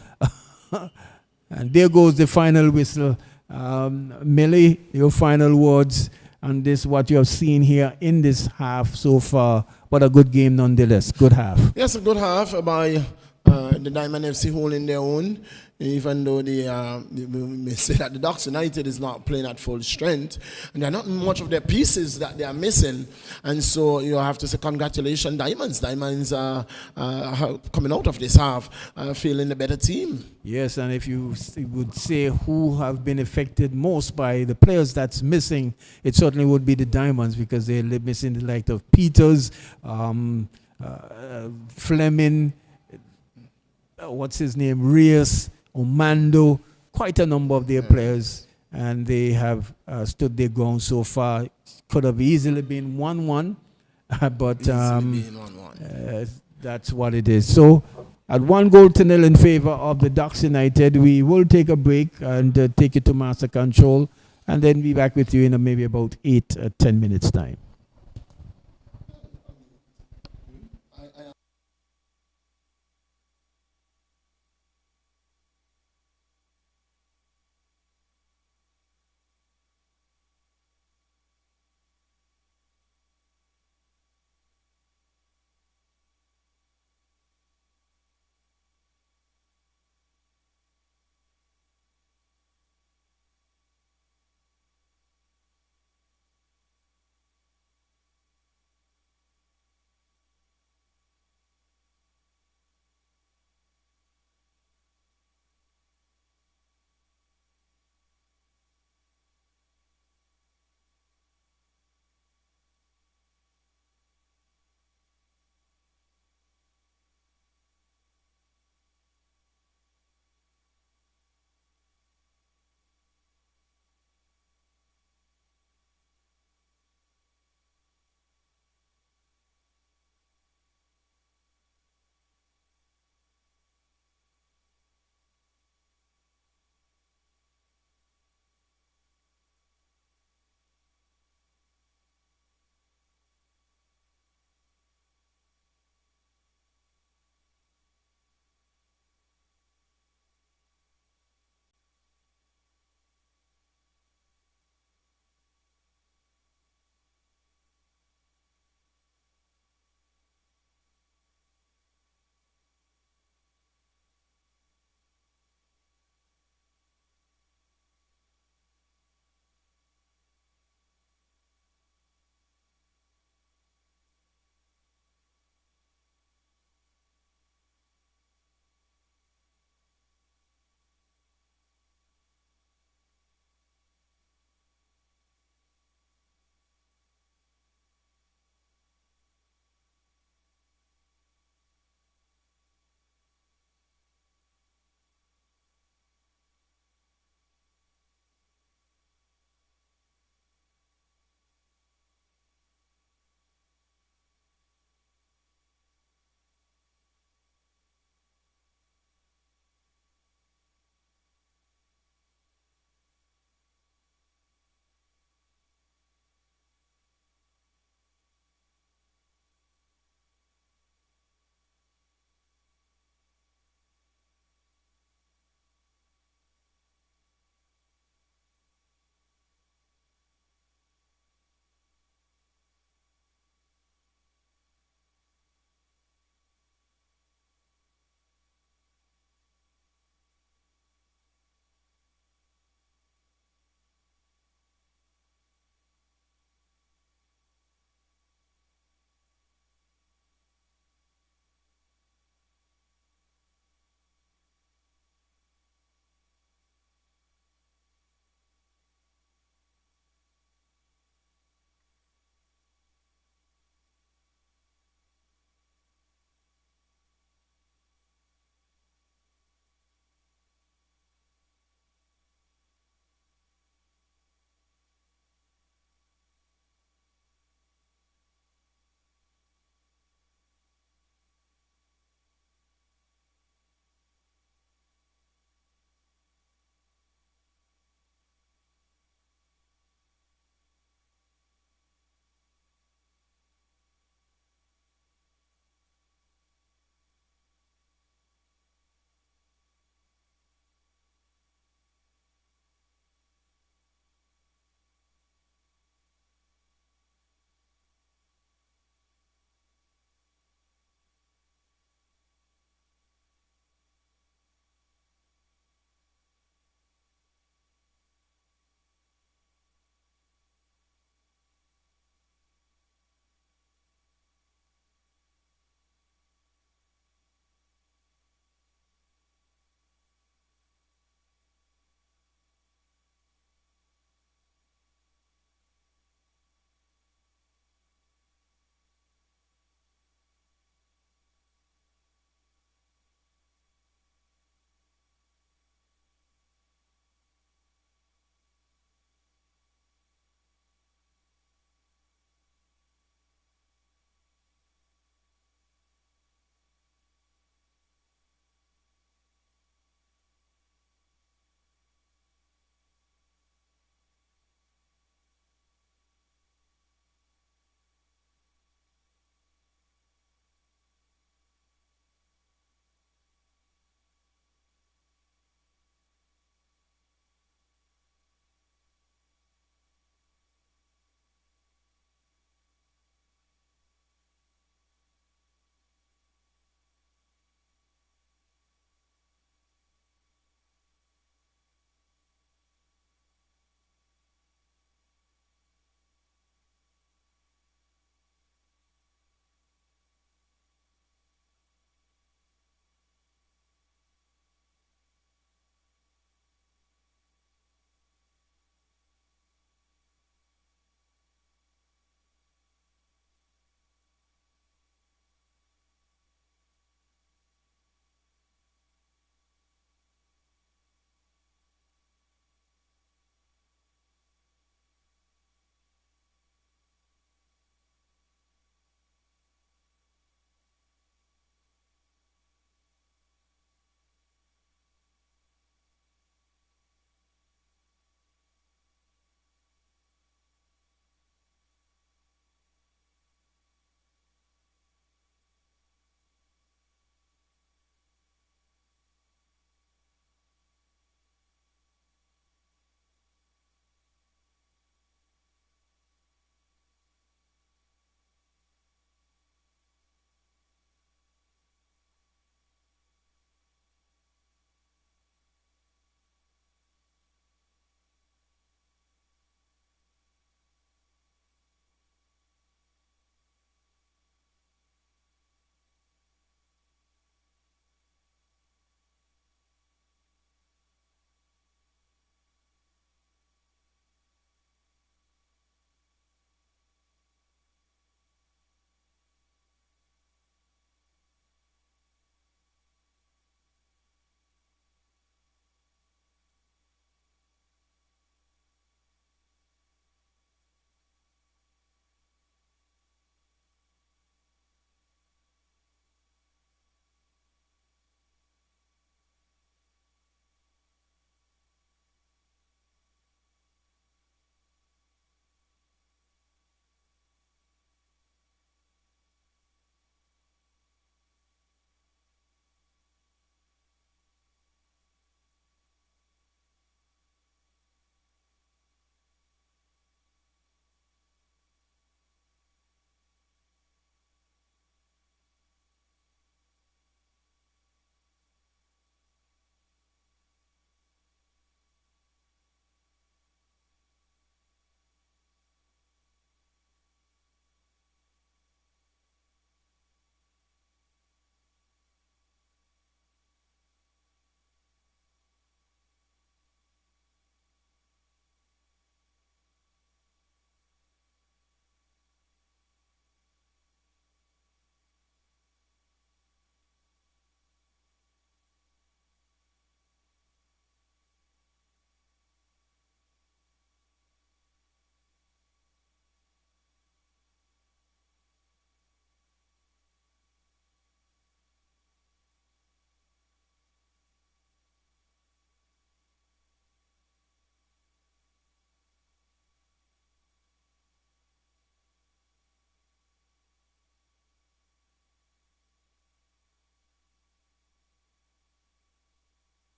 And there goes the final whistle. Millie, your final words on this, what you have seen here in this half so far. What a good game nonetheless. Good half. Yes, a good half by the Diamond FC holding their own, even though they may say that the Ducks United is not playing at full strength, and there are not much of their pieces that they are missing, and so you have to say congratulations, Diamonds. Diamonds are coming out of this half feeling the better team. Yes, and if you would say who have been affected most by the players that's missing, it certainly would be the Diamonds, because they're missing the likes of Peters, Fleming, what's his name, Reyes, Omando, quite a number of their players, and they have stood their ground so far. Could have easily been 1-1, but that's what it is. So at 1 goal to 0 in favor of the Ducks United. We will take a break and take it to master control, and then be back with you in maybe about 8 10 minutes time.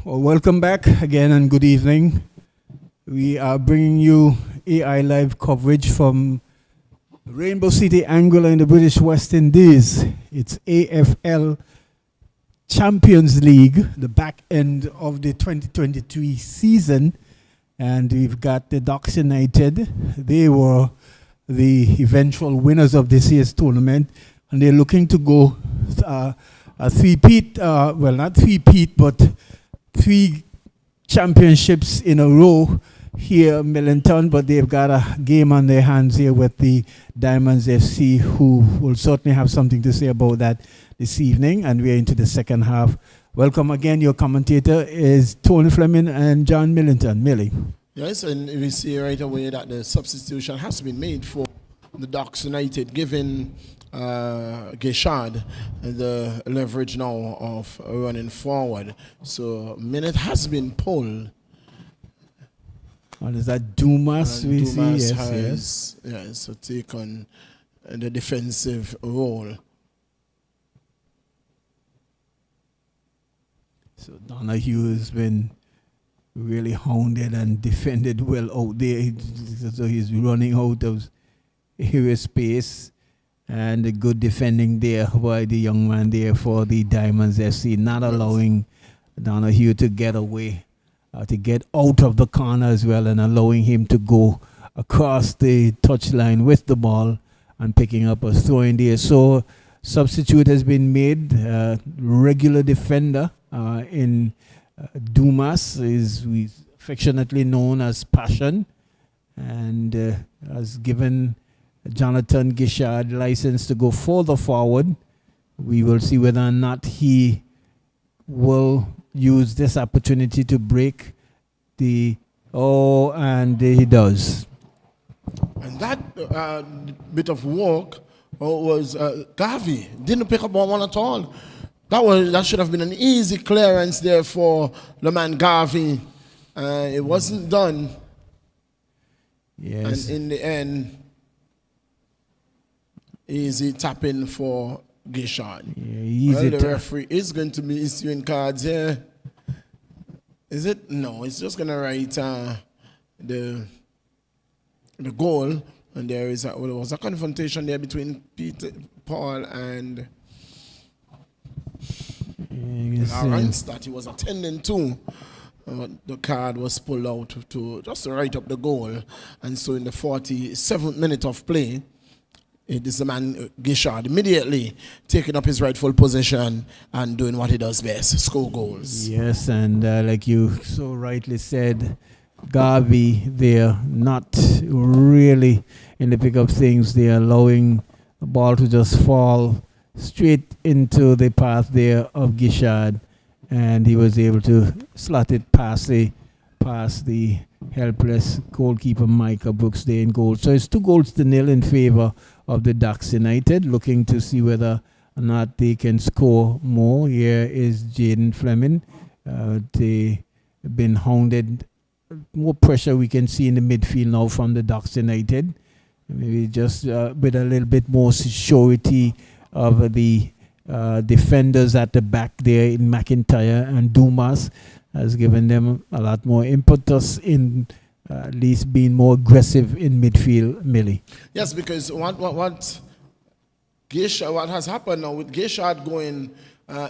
Well, welcome back again and good evening. We are bringing you AI live coverage from Rainbow City, Anguilla in the British West Indies. It's AFL Champions League, the back end of the 2023 season. And we've got the Ducks United. They were the eventual winners of this year's tournament. And they're looking to go a three-peat, well, not three-peat, but 3 championships in a row here in Millington, but they've got a game on their hands here with the Diamonds FC, who will certainly have something to say about that this evening, and we're into the second half. Welcome again. Your commentator is Tony Fleming and John Millington. Millie. Yes, and we see right away that the substitution has been made for the Ducks United, giving Gishad the leverage now of running forward. So minute has been pulled. What is that? Dumas, we Dumas see? has so taken the defensive role. So Donahue has been really hounded and defended well out there. So he's running out of area space. And a good defending there by the young man there for the Diamonds FC, not allowing Donahue to get away, to get out of the corner as well, and allowing him to go across the touchline with the ball and picking up a throw in there. So substitute has been made. Regular defender in Dumas is affectionately known as Passion, and has given Jonathan Gishard license to go further forward. We will see whether or not he will use this opportunity to break the... Oh, and he does. And that bit of work was Garvey. Didn't pick up one at all. That should have been an easy clearance there for the man Garvey. It wasn't done. Yes. And in the end, easy tapping for Gishard. Yeah, well, the referee is going to be issuing cards here. Is it? No, it's just going to write the goal. And there was a confrontation there between Paul and Lawrence that he was attending to. The card was pulled out to just to write up the goal. And so in the 47th minute of play, it is the man Gishard immediately taking up his rightful position and doing what he does best, score goals. Yes, and like you so rightly said, Garvey, they're not really in the pick of things. They're allowing the ball to just fall straight into the path there of Gishard, and he was able to slot it past the helpless goalkeeper Micah Brooks there in goal. So it's 2-0 in favor of the Ducks United, looking to see whether or not they can score more. Here is Jaden Fleming. They've been hounded. More pressure we can see in the midfield now from the Ducks United. Maybe just with a little bit more surety of the defenders at the back there in McIntyre and Dumas has given them a lot more impetus in at least being more aggressive in midfield, Millie. Yes, because what has happened now with Gishard going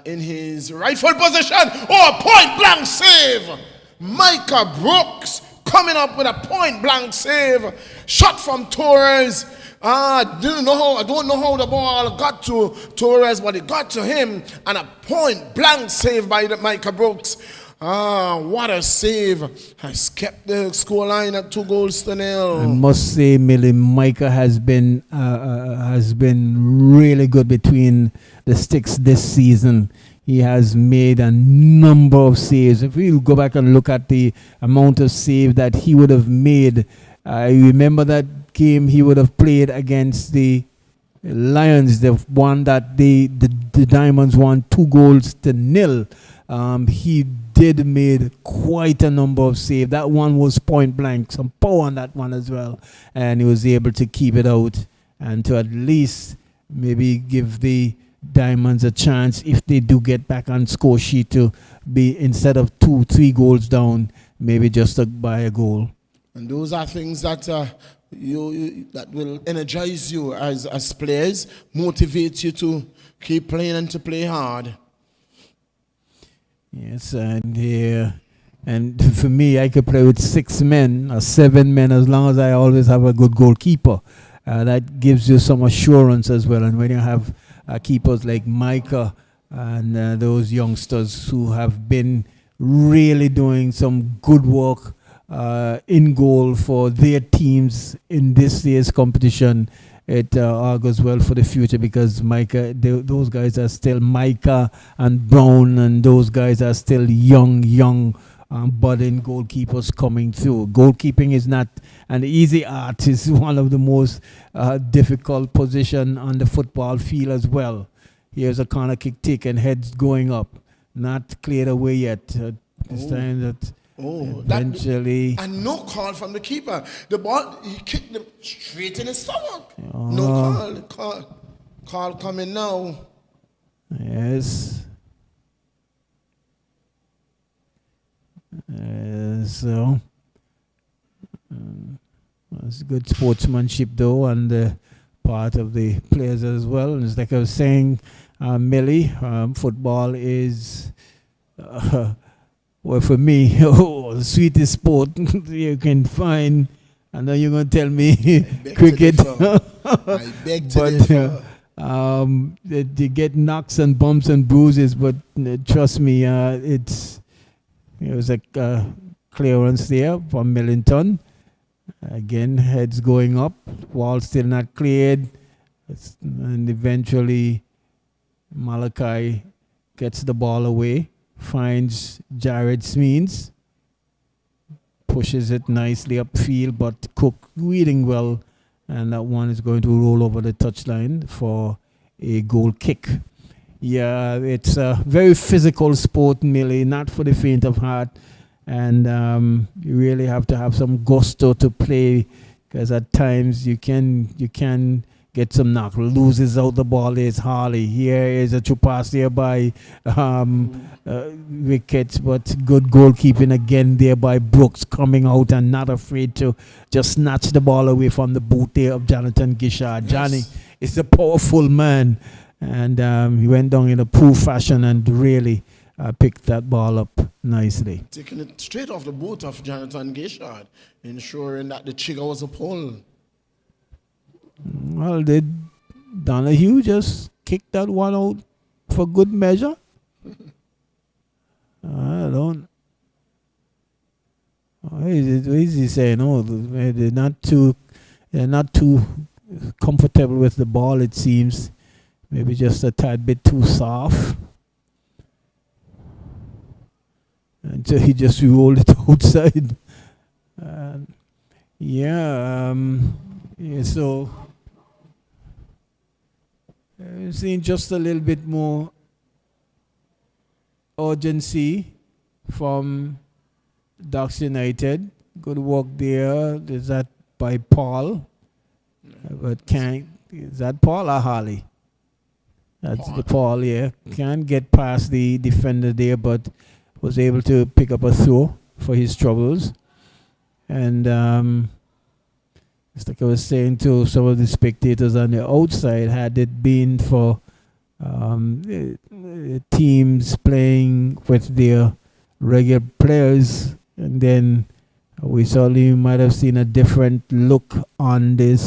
in his rightful position. Oh, a point-blank save! Micah Brooks coming up with a point-blank save. Shot from Torres. I don't know how the ball got to Torres, but it got to him. And a point-blank save by Micah Brooks. What a save. Has kept the scoreline at 2-0. I must say, Millie, Micah has been really good between the sticks this season. He has made a number of saves. If we go back and look at the amount of save that he would have made, I remember that game he would have played against the Lions, the one that the Diamonds won 2-0. He did made quite a number of saves. That one was point blank, some power on that one as well, and he was able to keep it out and to at least maybe give the Diamonds a chance if they do get back on score sheet to be, instead of 2-3 goals down, maybe just by a goal. And those are things that that will energize you as players, motivate you to keep playing and to play hard. Yes, and for me, I could play with 6 men or 7 men as long as I always have a good goalkeeper. That gives you some assurance as well. And when you have keepers like Micah and those youngsters who have been really doing some good work in goal for their teams in this year's competition, it augurs well for the future, because Micah, those guys are still, Micah and Brown, and those guys are still young budding goalkeepers coming through. Goalkeeping is not an easy art. It's one of the most difficult position on the football field as well. Here's a corner kick taken, heads going up, not cleared away yet. This time that eventually... And no call from the keeper. The ball, he kicked them straight in his stomach. No call coming now. Yes. So it's good sportsmanship though, and part of the players as well. And it's like I was saying, Millie, football is well, for me, the sweetest sport you can find. I know you're going to tell me cricket. I beg to but they get knocks and bumps and bruises, but trust me, it was a clearance there from Millington. Again, heads going up, wall still not cleared, and eventually Malachi gets the ball away, finds Jared Smeens, pushes it nicely upfield, but Cook reading well, and that one is going to roll over the touchline for a goal kick. Yeah, it's a very physical sport, Millie, not for the faint of heart. And you really have to have some gusto to play, because at times you can get some knock. Loses out the ball is Harley. Here is a true pass there by Wickets, but good goalkeeping again there by Brooks, coming out and not afraid to just snatch the ball away from the boot there of Jonathan Gishard. Yes. Johnny is a powerful man, and he went down in a poor fashion and really picked that ball up nicely. Taking it straight off the boot of Jonathan Gishard, ensuring that the trigger was a pull. Well, did Donahue just kick that one out for good measure? I don't. What is he saying? Oh, they're not too comfortable with the ball, it seems. Maybe just a tad bit too soft. And so he just rolled it outside. So we've seen just a little bit more urgency from Ducks United. Good work there. Is that by Paul? But is that Paul or Harley? That's Paul. The Paul, yeah. Can't get past the defender there, but was able to pick up a throw for his troubles. And it's like I was saying to some of the spectators on the outside, had it been for teams playing with their regular players, and then we certainly might have seen a different look on the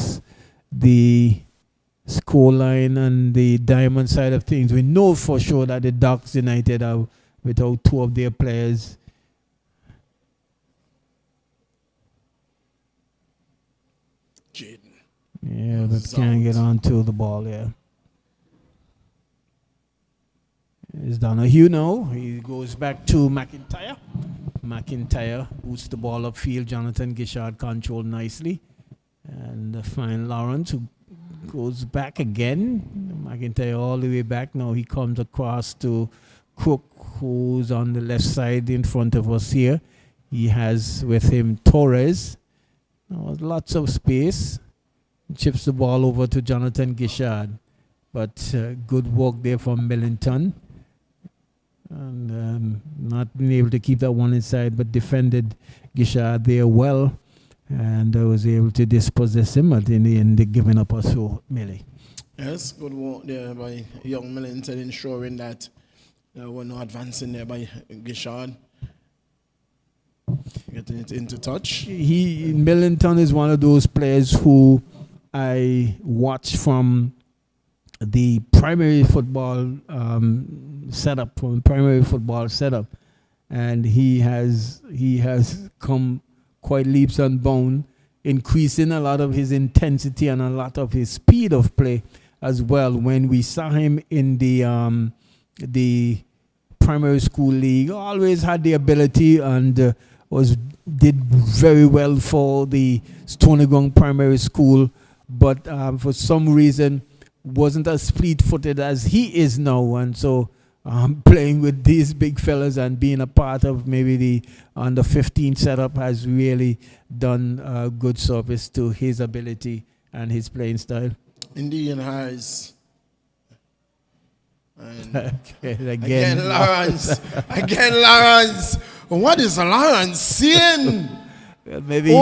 scoreline and the diamond side of things. We know for sure that the Ducks United are without 2 of their players. Jaden. Yeah, but can't get on to the ball, yeah. It's Donahue now. He goes back to McIntyre. McIntyre boots the ball upfield. Jonathan Gishard controlled nicely. And find Lawrence, who goes back again. McIntyre all the way back. Now he comes across to Cook, who's on the left side in front of us here. He has with him Torres. Lots of space. Chips the ball over to Jonathan Gishard. but good work there from Millington. And not being able to keep that one inside, but defended Gishard there well, and was able to dispossess him at in the end, giving up a throw, Millie. Yes, good work there by young Millington, ensuring that we're not advancing there by Gishard. Getting it into touch. Millington is one of those players who I watch from the primary football setup, and he has come quite leaps and bounds, increasing a lot of his intensity and a lot of his speed of play as well. When we saw him in the primary school league, always had the ability and did very well for the Stony Ground Primary School, but for some reason wasn't as fleet-footed as he is now, and so playing with these big fellas and being a part of maybe the under 15 setup has really done good service to his ability and his playing style. Indeed, it has. And again, Lawrence. Again, Lawrence. What is Lawrence seeing? Well, maybe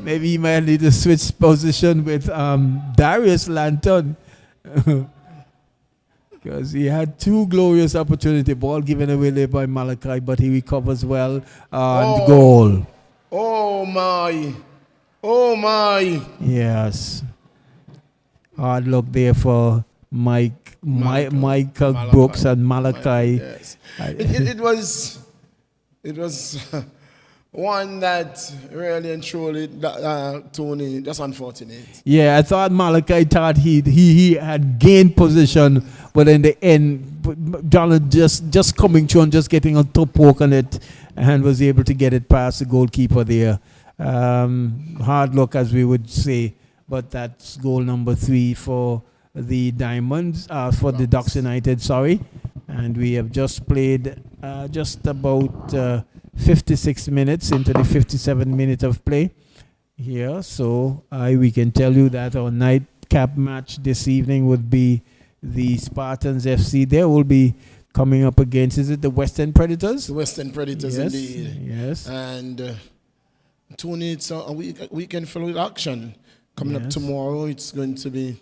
maybe he might need to switch position with Darius Lanton. Because he had two glorious opportunities, ball given away there by Malachi, but he recovers well and goal. Oh my. Yes. Hard luck there for Micah Brooks and Malachi. Yes. It was one that really and truly, Tony, that's unfortunate. Yeah, I thought Malachi thought he had gained position, but in the end, Donald just coming through and just getting a top poke on it and was able to get it past the goalkeeper there. Hard luck, as we would say, but that's goal number 3 for the Diamonds, for the Ducks United, sorry. And we have just played just about 56 minutes into the 57 minute of play here. So we can tell you that our nightcap match this evening would be the Spartans FC. They will be coming up against, is it the Western Predators? The Western Predators, yes, indeed. Yes. And Tony, it's a weekend full of action. Coming up tomorrow, it's going to be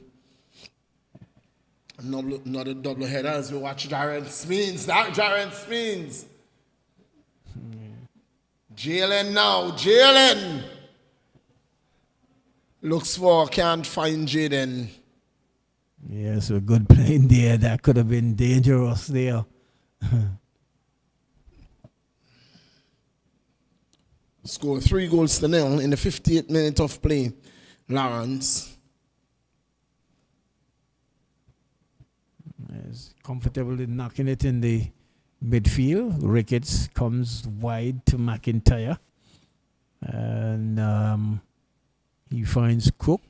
not a double header as we watch Darren Smeens. Jalen now. Jalen looks for, can't find Jaden. Yes, a good play in there. That could have been dangerous there. Score 3-0 in the 58th minute of play. Lawrence. Is comfortably knocking it in the midfield. Ricketts comes wide to McIntyre. And he finds Cook.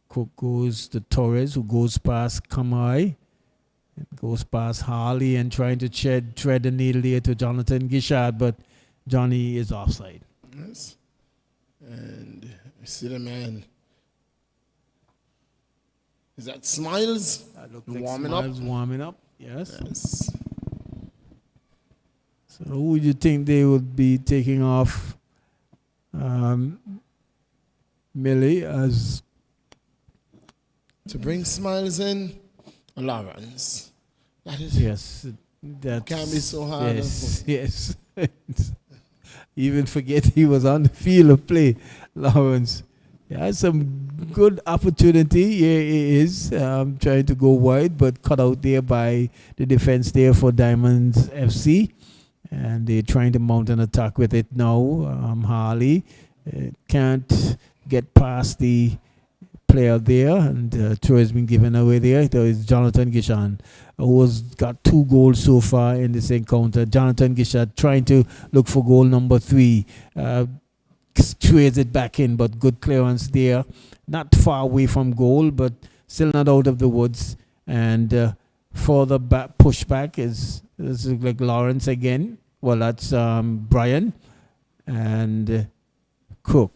Cook goes to Torres, who goes past Kamai. Goes past Harley and trying to tread the needle there to Jonathan Gishard, but Johnny is offside. Yes. And you see the man. Is that Smiles? That looks like Smiles warming up, yes. So who would you think they would be taking off Millie as to bring Smiles in? Lawrence. That is that can be so hard. Yes. Even forget he was on the field of play, Lawrence. He has some good opportunity. Here he is trying to go wide, but cut out there by the defense there for Diamonds FC. And they're trying to mount an attack with it now. Harley can't get past the player there, and throw has been given away there. There is Jonathan Gishan, who has got 2 goals so far in this encounter. Jonathan Gishan trying to look for goal number 3. Trades it back in, but good clearance there. Not far away from goal, but still not out of the woods. And further back, pushback is like Lawrence again. Well, that's Brian and Cook.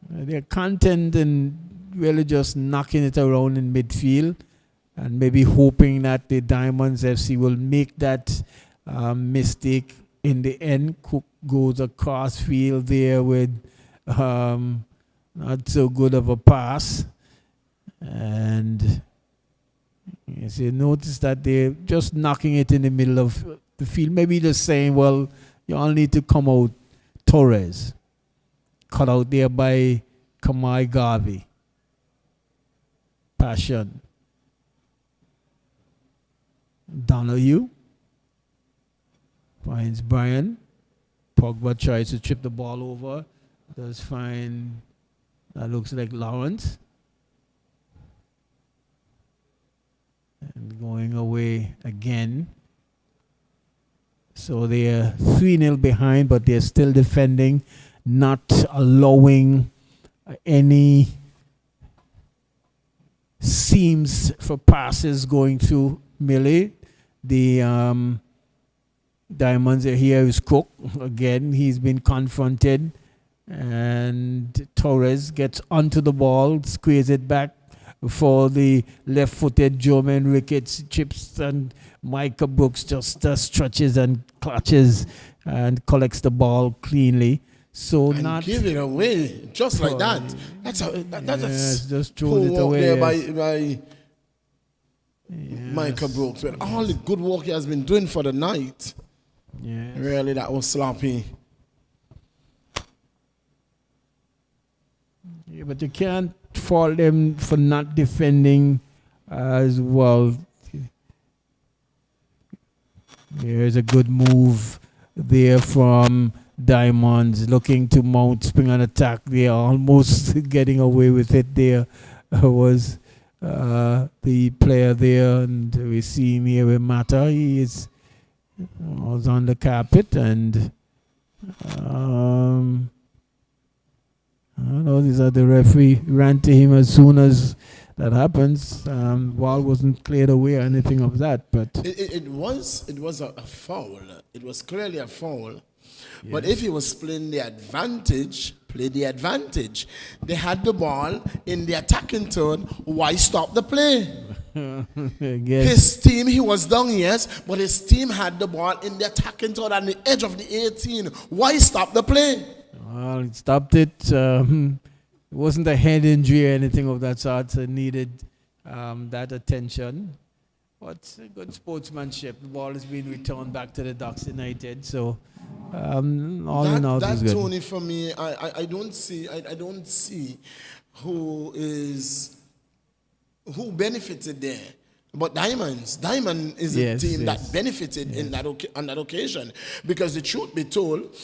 They're content in really just knocking it around in midfield and maybe hoping that the Diamonds FC will make that mistake in the end. Cook goes across field there with not so good of a pass. And yes, you notice that they're just knocking it in the middle of the field. Maybe just saying, well, you all need to come out. Torres. Cut out there by Kamai Garvey. Passion. Donahue. Finds Brian. Pogba tries to chip the ball over. Does find, that looks like Lawrence. And going away again. So they're 3-0 behind, but they're still defending, not allowing any seams for passes going through Millie. The Diamonds are here is Cook. Again, he's been confronted. And Torres gets onto the ball, squeezes it back for the left-footed Jermaine Ricketts, chips, and Micah Brooks just stretches and clutches and collects the ball cleanly. So and not give it away just like that. That's yes, just throw it away there by Micah Brooks. With all the good work he has been doing for the night. Yes. Really, that was sloppy. Yeah, but you can't fault them for not defending as well. Here's a good move there from Diamonds, looking to mount spring and attack. They are almost getting away with it. There was the player there, and we see him here with Mata. He was on the carpet, and I don't know, the referee ran to him as soon as that happens. Ball wasn't cleared away or anything of that, but it was a foul. It was clearly a foul. yes. But if he was playing the advantage, play the advantage. They had the ball in the attacking turn. Why stop the play? His team, he was down, yes, but his team had the ball in the attacking turn on the edge of the 18. Why stop the play? Well, it stopped it. It wasn't a head injury or anything of that sort. So it needed that attention. But good sportsmanship. The ball is being returned back to the Ducks United. So all in all, that is good. Tony, for me, I don't see who benefited there. But Diamond is a team that benefited in on that occasion, because the truth be told,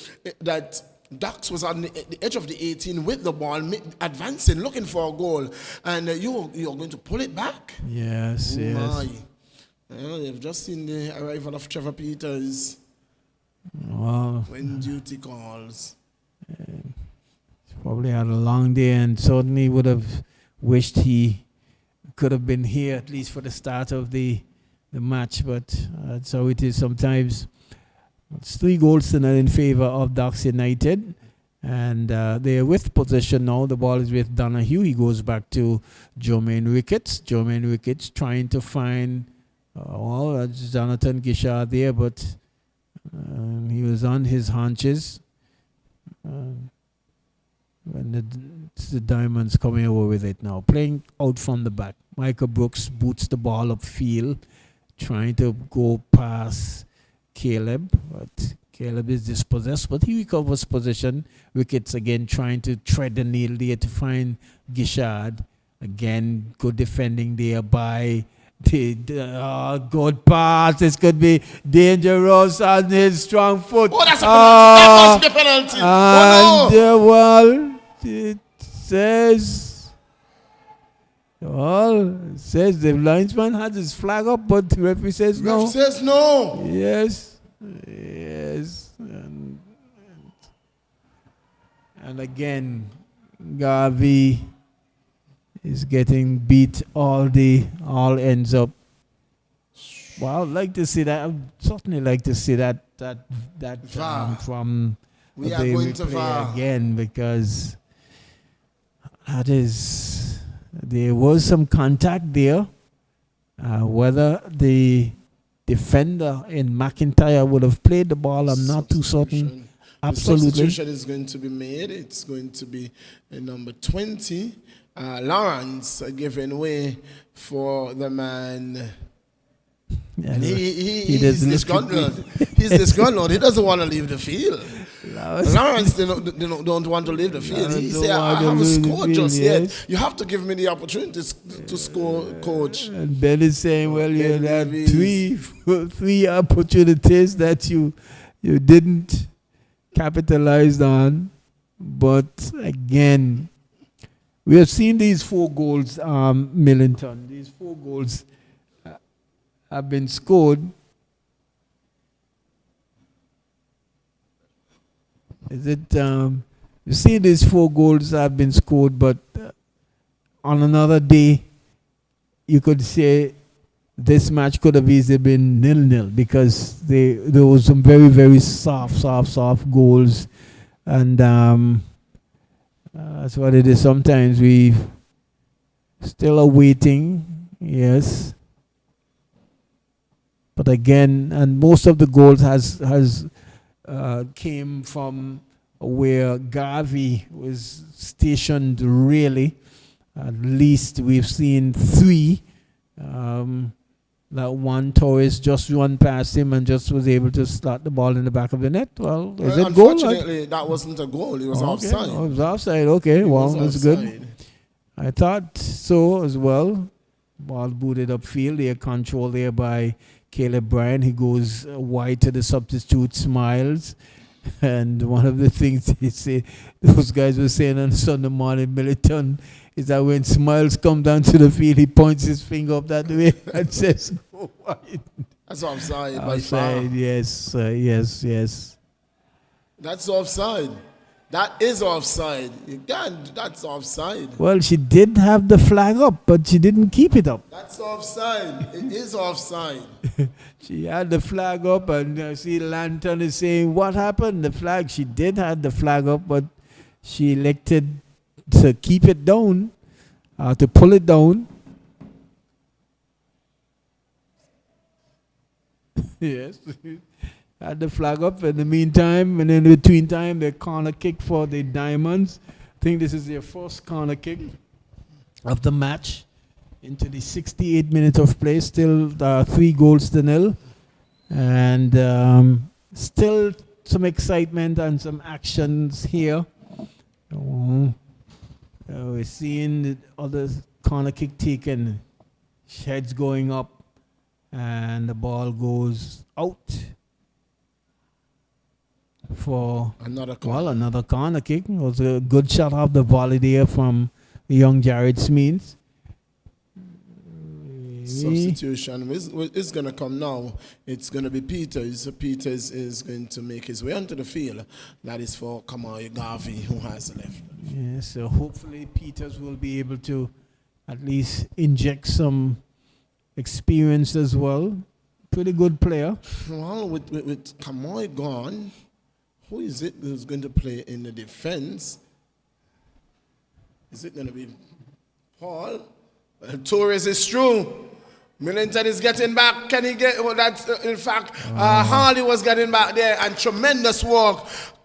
that Ducks was on the edge of the 18 with the ball, advancing, looking for a goal, and you're going to pull it back. Yes, yes. You've just seen the arrival of Trevor Peters. Wow. When duty calls. Probably had a long day, and certainly would have wished he could have been here at least for the start of the match, but that's how it is sometimes. It's 3 goals to 0 in favor of Ducks United, and they're with possession now. The ball is with Donahue. He goes back to Jermaine Ricketts. Jermaine Ricketts trying to find that's Jonathan Gishard there, but he was on his haunches. When the Diamonds coming over with it now, playing out from the back. Michael Brooks boots the ball upfield, trying to go past Caleb, but Caleb is dispossessed, but he recovers possession. Ricketts again trying to thread the needle there to find Gishard. Again, good defending there by the good pass. This could be dangerous on his strong foot. Oh, that's a penalty. That must be a penalty. Well, it says, the linesman has his flag up, but the referee says no. Referee says no. Yes. And again, Garvey is getting beat. All ends up. Well, I'd like to see that. I'd certainly like to see that from we are going to VAR again, because that is There was some contact there. Whether the defender in McIntyre would have played the ball, I'm not too certain. The Absolutely. substitution is going to be made. It's going to be number 20. Lawrence giving way for the man. Yeah, And he's doesn't look disgruntled. He's disgruntled. He doesn't want to leave the field. Lawrence don't want to leave the field. He said, I haven't scored just yet. You have to give me the opportunity to score, coach. And Ben is saying, well, you Ben had Davies. three opportunities that you didn't capitalize on. But again, we have seen these 4 goals, Millington. These 4 goals have been scored. Is it? You see, these 4 goals have been scored, but on another day, you could say this match could have easily been 0-0 because there was some very, very soft goals, and that's what it is. Sometimes we still are waiting. Yes. But again, and most of the goals has came from where Garvey was stationed. Really, at least we've seen 3. That one Torres just run past him and just was able to slot the ball in the back of the net. Well, is it goal? Unfortunately, that wasn't a goal. It was offside. Oh, it was offside. Okay, well, that's good. Offside. I thought so as well. Ball booted upfield. There, control there by Caleb Bryan. He goes wide to the substitute, smiles. And one of the things they say, those guys were saying on Sunday morning, Millington, is that when Smiles come down to the field, he points his finger up that way and says, go wide. That's offside by far. Offside, yes, yes. That's offside. That is offside. You can't. That's offside. Well, she did have the flag up, but she didn't keep it up. That's offside. It is offside. She had the flag up, and see, Lantern is saying, what happened? The flag, she did have the flag up, but she elected to keep it down, to pull it down. Yes. Had the flag up in the meantime, and in between time, the corner kick for the Diamonds. I think this is their first corner kick of the match into the 68 minutes of play. Still 3-0, and still some excitement and some actions here. We're seeing the other corner kick taken, heads going up, and the ball goes out for Another corner. another corner kick. It was a good shot off the volley there from the young Jared Smeens. Substitution is going to come now. It's going to be Peters. Peters is going to make his way onto the field. That is for Kamari Garvey, who has left. Yeah, so hopefully Peters will be able to at least inject some experience as well. Pretty good player. Well, with Kamari gone, who is it who's going to play in the defense? Is it going to be Paul? Torres is true. Millington is getting back. Can he get that? In fact, Harley was getting back there, and tremendous work.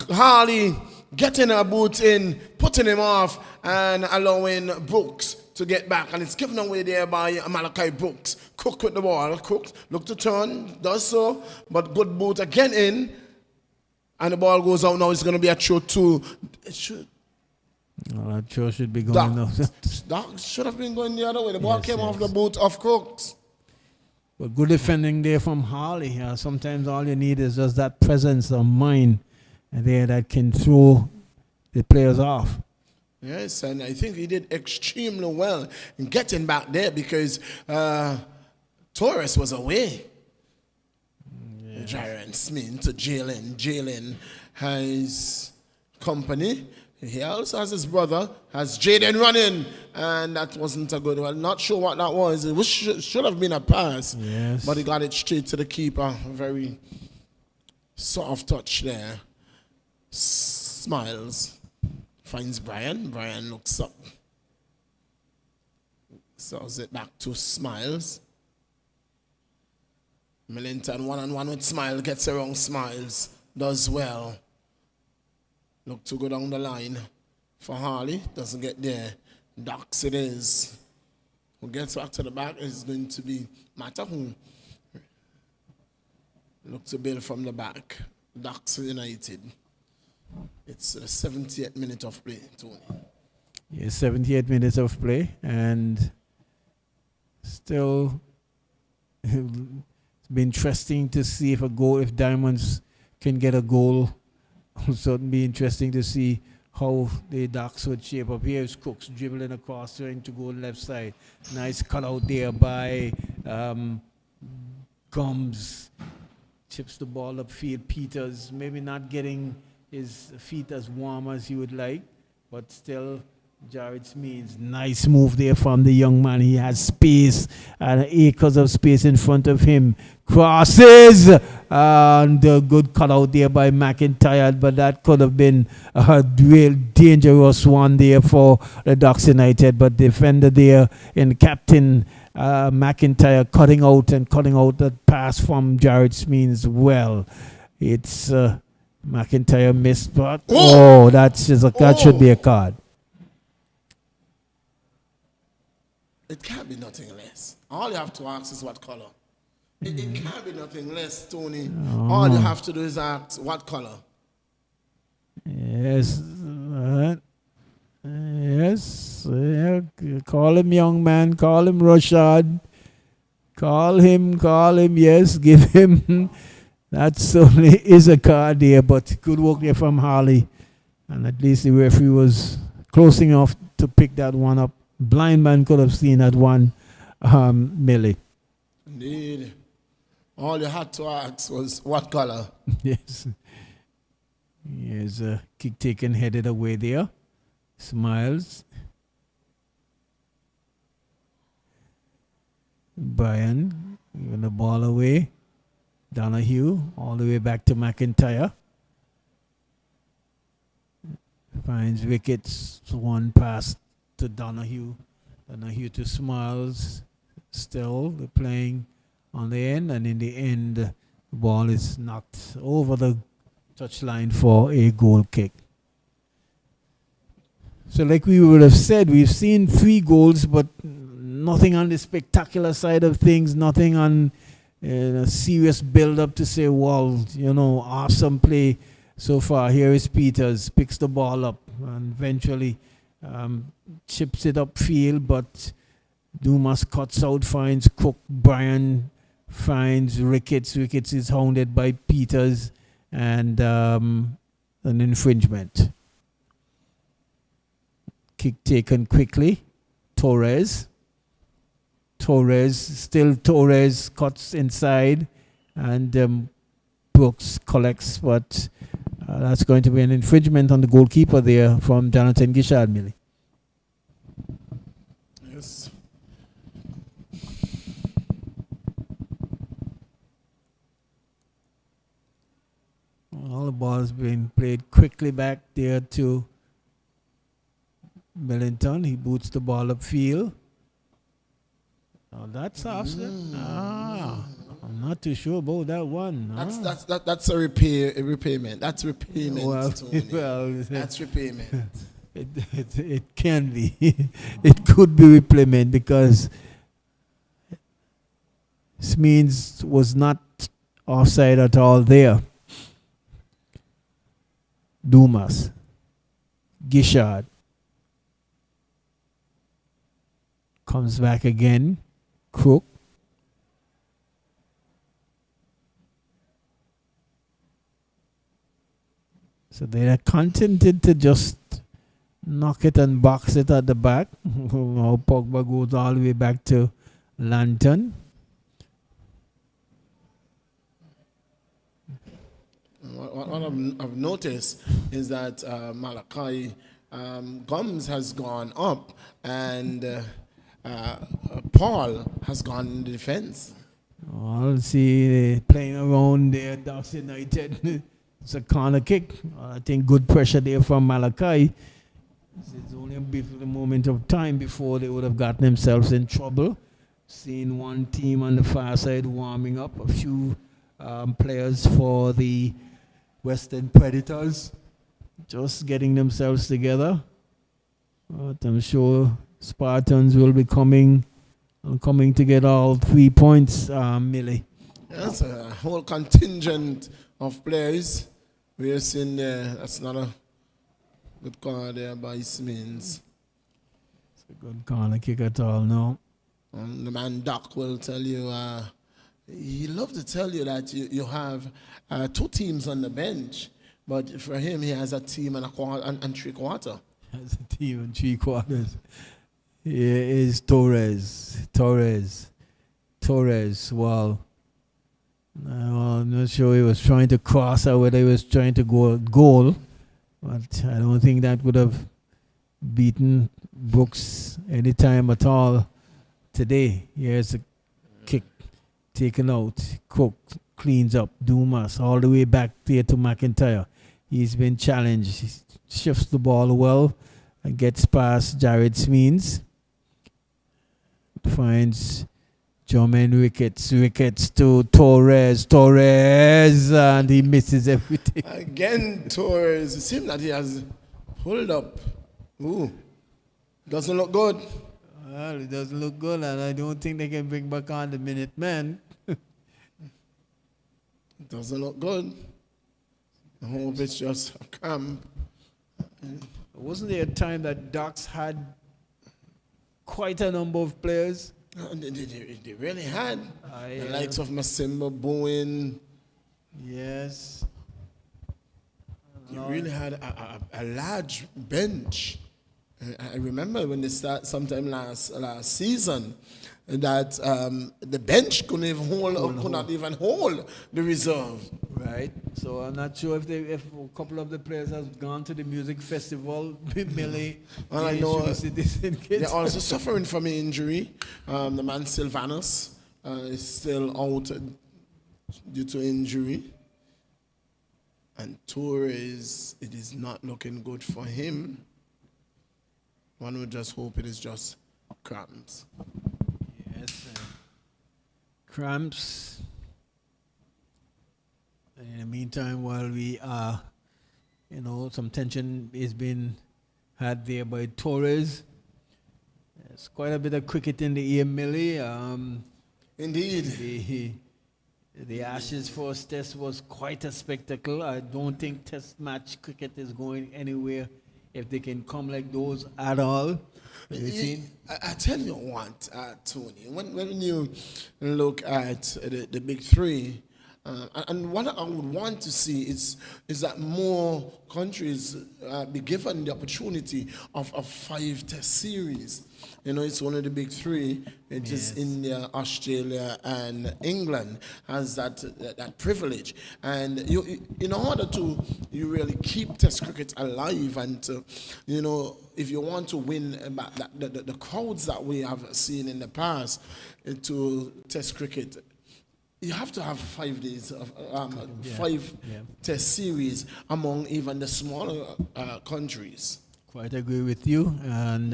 Harley getting her boot in, putting him off, and allowing Brooks to get back. And it's given away there by Malachi Brooks. Cook with the ball. Cook look to turn, does so, but good boot again in, and the ball goes out. Now it's going to be a throw to. It should. That sure should be going now. That should have been going the other way. The ball Yes, came off yes. the boot of Cooks. But good defending there from Harley. Sometimes all you need is just that presence of mind there that can throw the players off. Yes, and I think he did extremely well in getting back there because Torres was away. Jaron Smith to Jalen has company. He also has his brother, has Jaden running, and that wasn't a good one. Not sure what that was. It should have been a pass, Yes. but he got it straight to the keeper. Very soft touch there. Smiles. Finds Brian. Brian looks up. Sells it back to Smiles. Millington 1-on-1 with Smiles, gets around Smiles, does well. Look to go down the line for Harley, doesn't get there. Ducks it is. Who gets back to the back is going to be Matahun. Look to build from the back. Ducks United. It's the 78th minute of play, Tony. Yes, 78 minutes of play, and still it's been interesting to see if Diamonds can get a goal. Also, it'd be interesting to see how the Ducks would shape up. Here's Cooks dribbling across, trying to go left side. Nice cut out there by Gums. Chips the ball upfield. Peters maybe not getting his feet as warm as he would like, but still Jared Smeans, nice move there from the young man. He has space and acres of space in front of him. Crosses and a good cut out there by McIntyre, but that could have been a real dangerous one there for the Ducks United. But defender there in Captain McIntyre cutting out that pass from Jared Smeans well. It's McIntyre missed, but that should be a card. It can't be nothing less. All you have to ask is what color. It can't be nothing less, Tony. All you have to do is ask what color. Yes. Yes. Call him young man. Call him Rashad. Call him. Yes. Give him. That certainly is a card there, but good work there from Harley. And at least the referee was close enough to pick that one up. Blind man could have seen that one, Millie. Indeed. All you had to ask was what color. Yes. Here's a kick taken, headed away there. Smiles. Brian giving the ball away. Donahue all the way back to McIntyre. Finds wickets. One pass to Donahue. Donahue to Smiles. Still they're playing on the end, and in the end the ball is knocked over the touchline for a goal kick. So like we would have said, we've seen 3 goals, but nothing on the spectacular side of things, nothing on a serious build-up to say, well, awesome play so far. Here is Peters, picks the ball up and eventually chips it upfield, but Dumas cuts out, finds Cook. Brian finds Ricketts. Ricketts is hounded by Peters, and an infringement. Kick taken quickly. Torres cuts inside, and Brooks collects, but that's going to be an infringement on the goalkeeper there from Jonathan Gishard, Millie. Yes. All the balls being played quickly back there to Millington. He boots the ball upfield. Oh, that's awesome. I'm not too sure about that one. That's a repayment. That's repayment. Well, that's repayment. It can be. It could be repayment because Smeans was not offside at all there. Dumas, Gishard comes back again. Crook. So they are contented to just knock it and box it at the back. Pogba goes all the way back to Lantern. What I've noticed is that Malachi Gums has gone up, and Paul has gone in the defense. I'll see playing around there, Ducks United. It's a corner kick. I think good pressure there from Malachi. It's only a moment of time before they would have gotten themselves in trouble. Seeing one team on the far side warming up, a few players for the Western Predators just getting themselves together. But I'm sure Spartans will be coming to get all 3 points, Millie. That's a whole contingent of players we're seeing there. That's not a good call there by Smins. It's a good corner kick at all, no. And the man Doc will tell you, he love to tell you that you have 2 teams on the bench, but for him, he has a team and a quarter and 3/4. Has a team and 3/4. Here is Torres. Well, I'm not sure he was trying to cross or whether he was trying to go goal, but I don't think that would have beaten Brooks any time at all today. Here's a kick taken out. Cook cleans up. Dumas all the way back there to McIntyre. He's been challenged. He shifts the ball well and gets past Jared Smeens. Finds Jermaine Ricketts to Torres, and he misses everything. Again, Torres, it seems that he has pulled up. Ooh, doesn't look good. Well, it doesn't look good, and I don't think they can bring back on the Minutemen. Doesn't look good. I hope it's just a cramp. Wasn't there a time that Ducks had quite a number of players? They really had. The Yeah. likes of Masimba, Bowen. Yes. You really had a large bench. I remember when they start sometime last season that the bench could not even hold the reserve. Right. So I'm not sure if a couple of the players have gone to the music festival. Millie, Well, I know they're they're also suffering from an injury. The man Sylvanus is still out due to injury. And Torres, it is not looking good for him. One would just hope it is just cramps. Yes. Cramps. In the meantime, while we are, some tension is being had there by Torres. There's quite a bit of cricket in the air, Millie. Indeed. The Ashes first test was quite a spectacle. I don't think test match cricket is going anywhere if they can come like those at all. I tell you what, Tony, when you look at the big 3, and what I would want to see is that more countries be given the opportunity of a 5-test series. It's one of the big 3. It is India, Australia, and England has that privilege. And in order to really keep Test cricket alive, and if you want to win back the crowds that we have seen in the past to Test cricket, you have to have 5 days of 5 Test series among even the smaller countries. Quite agree with you. And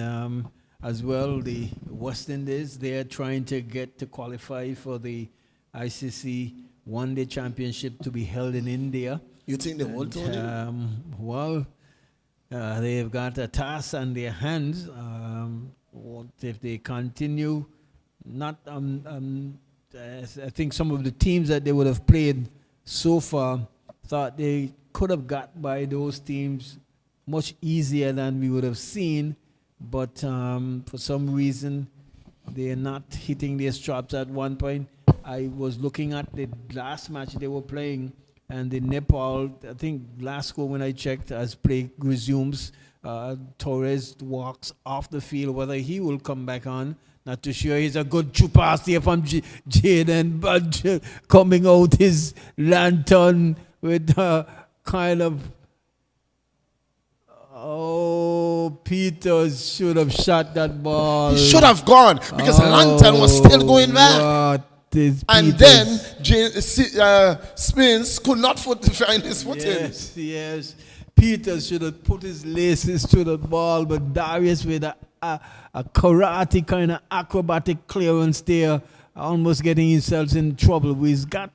as well, the West Indies, they are trying to get to qualify for the ICC One-Day Championship to be held in India. You think they will, Tony? They've got a task on their hands. What if they continue? I think some of the teams that they would have played so far thought they could have got by those teams much easier than we would have seen. But for some reason, they are not hitting their straps at one point. I was looking at the last match they were playing, and the Nepal, I think last score when I checked, as play resumes, Torres walks off the field. Whether he will come back on, not too sure. He's a good pass here from Jaden, but coming out his lantern with kind of... Oh, Peters should have shot that ball. He should have gone because the lantern was still going back. And then Spins could not find his footing. Yes. Peters should have put his laces to the ball, but Darius with a karate kind of acrobatic clearance there, almost getting himself in trouble. We've got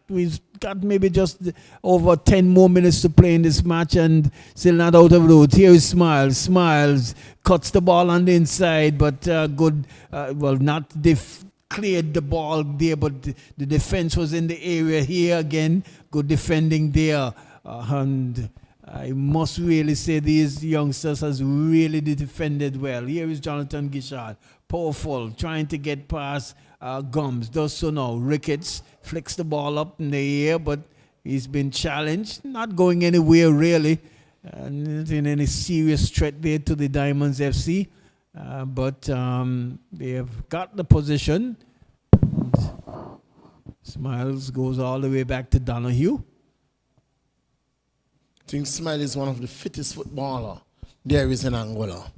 maybe just over 10 more minutes to play in this match and still not out of road. Here is Smiles cuts the ball on the inside, but good, not cleared the ball there, but the defense was in the area here again. Good defending there. And I must really say these youngsters has really defended well. Here is Jonathan Gishard, powerful, trying to get past Gums. Does so now. Ricketts flicks the ball up in the air, but he's been challenged. Not going anywhere really. Not in any serious threat there to the Diamonds FC. But they have got the position. And Smiles goes all the way back to Donahue. I think Smile is one of the fittest footballer there is in Angola.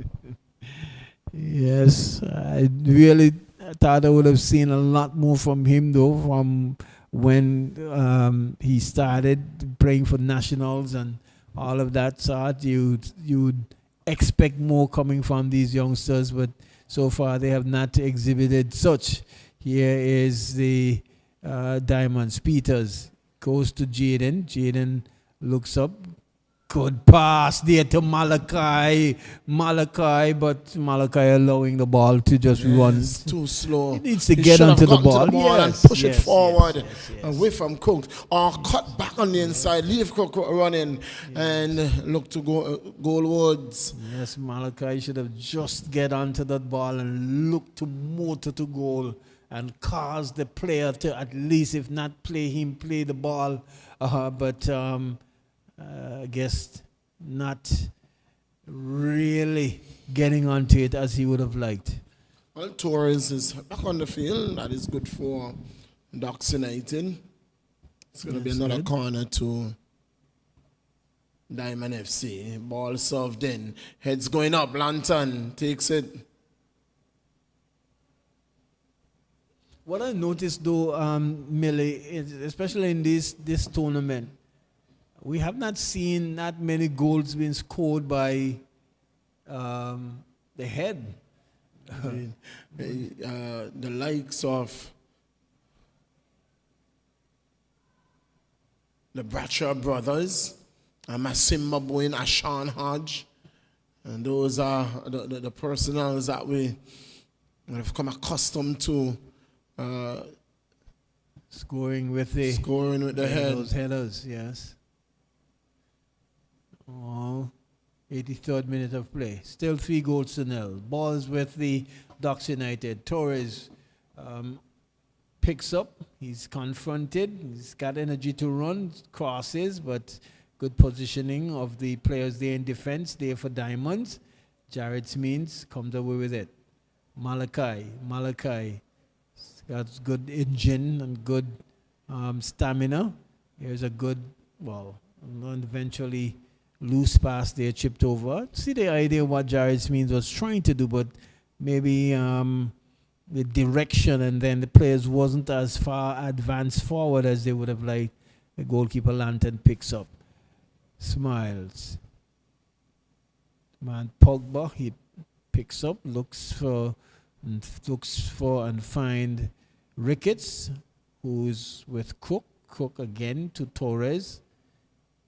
Yes, I really thought I would have seen a lot more from him though, from when he started playing for nationals and all of that sort. You'd expect more coming from these youngsters, but so far they have not exhibited such. Here is the Diamonds. Peters goes to Jaden. Jaden looks up. Good pass there to Malachi, but Malachi allowing the ball to just run. Too slow. He needs to get onto the ball. And push it forward away from Cook. Or cut back on the inside, leave Cook running and look to goalwards. Yes, Malachi should have just get onto that ball and look to motor to goal and cause the player to at least, if not play him, play the ball. I guess not really getting onto it as he would have liked. Well, Torres is back on the field. That is good for Ducks United. It's going to be another corner to Diamond FC. Ball served in. Heads going up. Lantern takes it. What I noticed though, Millie, especially in this tournament, we have not seen that many goals being scored by the head. The likes of the Bradshaw brothers, Masimba Boyne, Ashan Hodge, and those are the personals that we have come accustomed to scoring with the head. Those headers, yes. 83rd minute of play. Still 3-0. Balls with the Ducks United. Torres picks up. He's confronted. He's got energy to run. Crosses, but good positioning of the players there in defense. There for Diamonds. Jared Smeens comes away with it. Malachi got good engine and good stamina. Here's a good, and eventually loose pass there, chipped over. See the idea what Jared Smeens was trying to do, but maybe the direction and then the players wasn't as far advanced forward as they would have liked. The goalkeeper Lantern picks up. Smiles. Man, Pogba, he picks up, looks for and find Ricketts, who's with Cook. Cook again to Torres.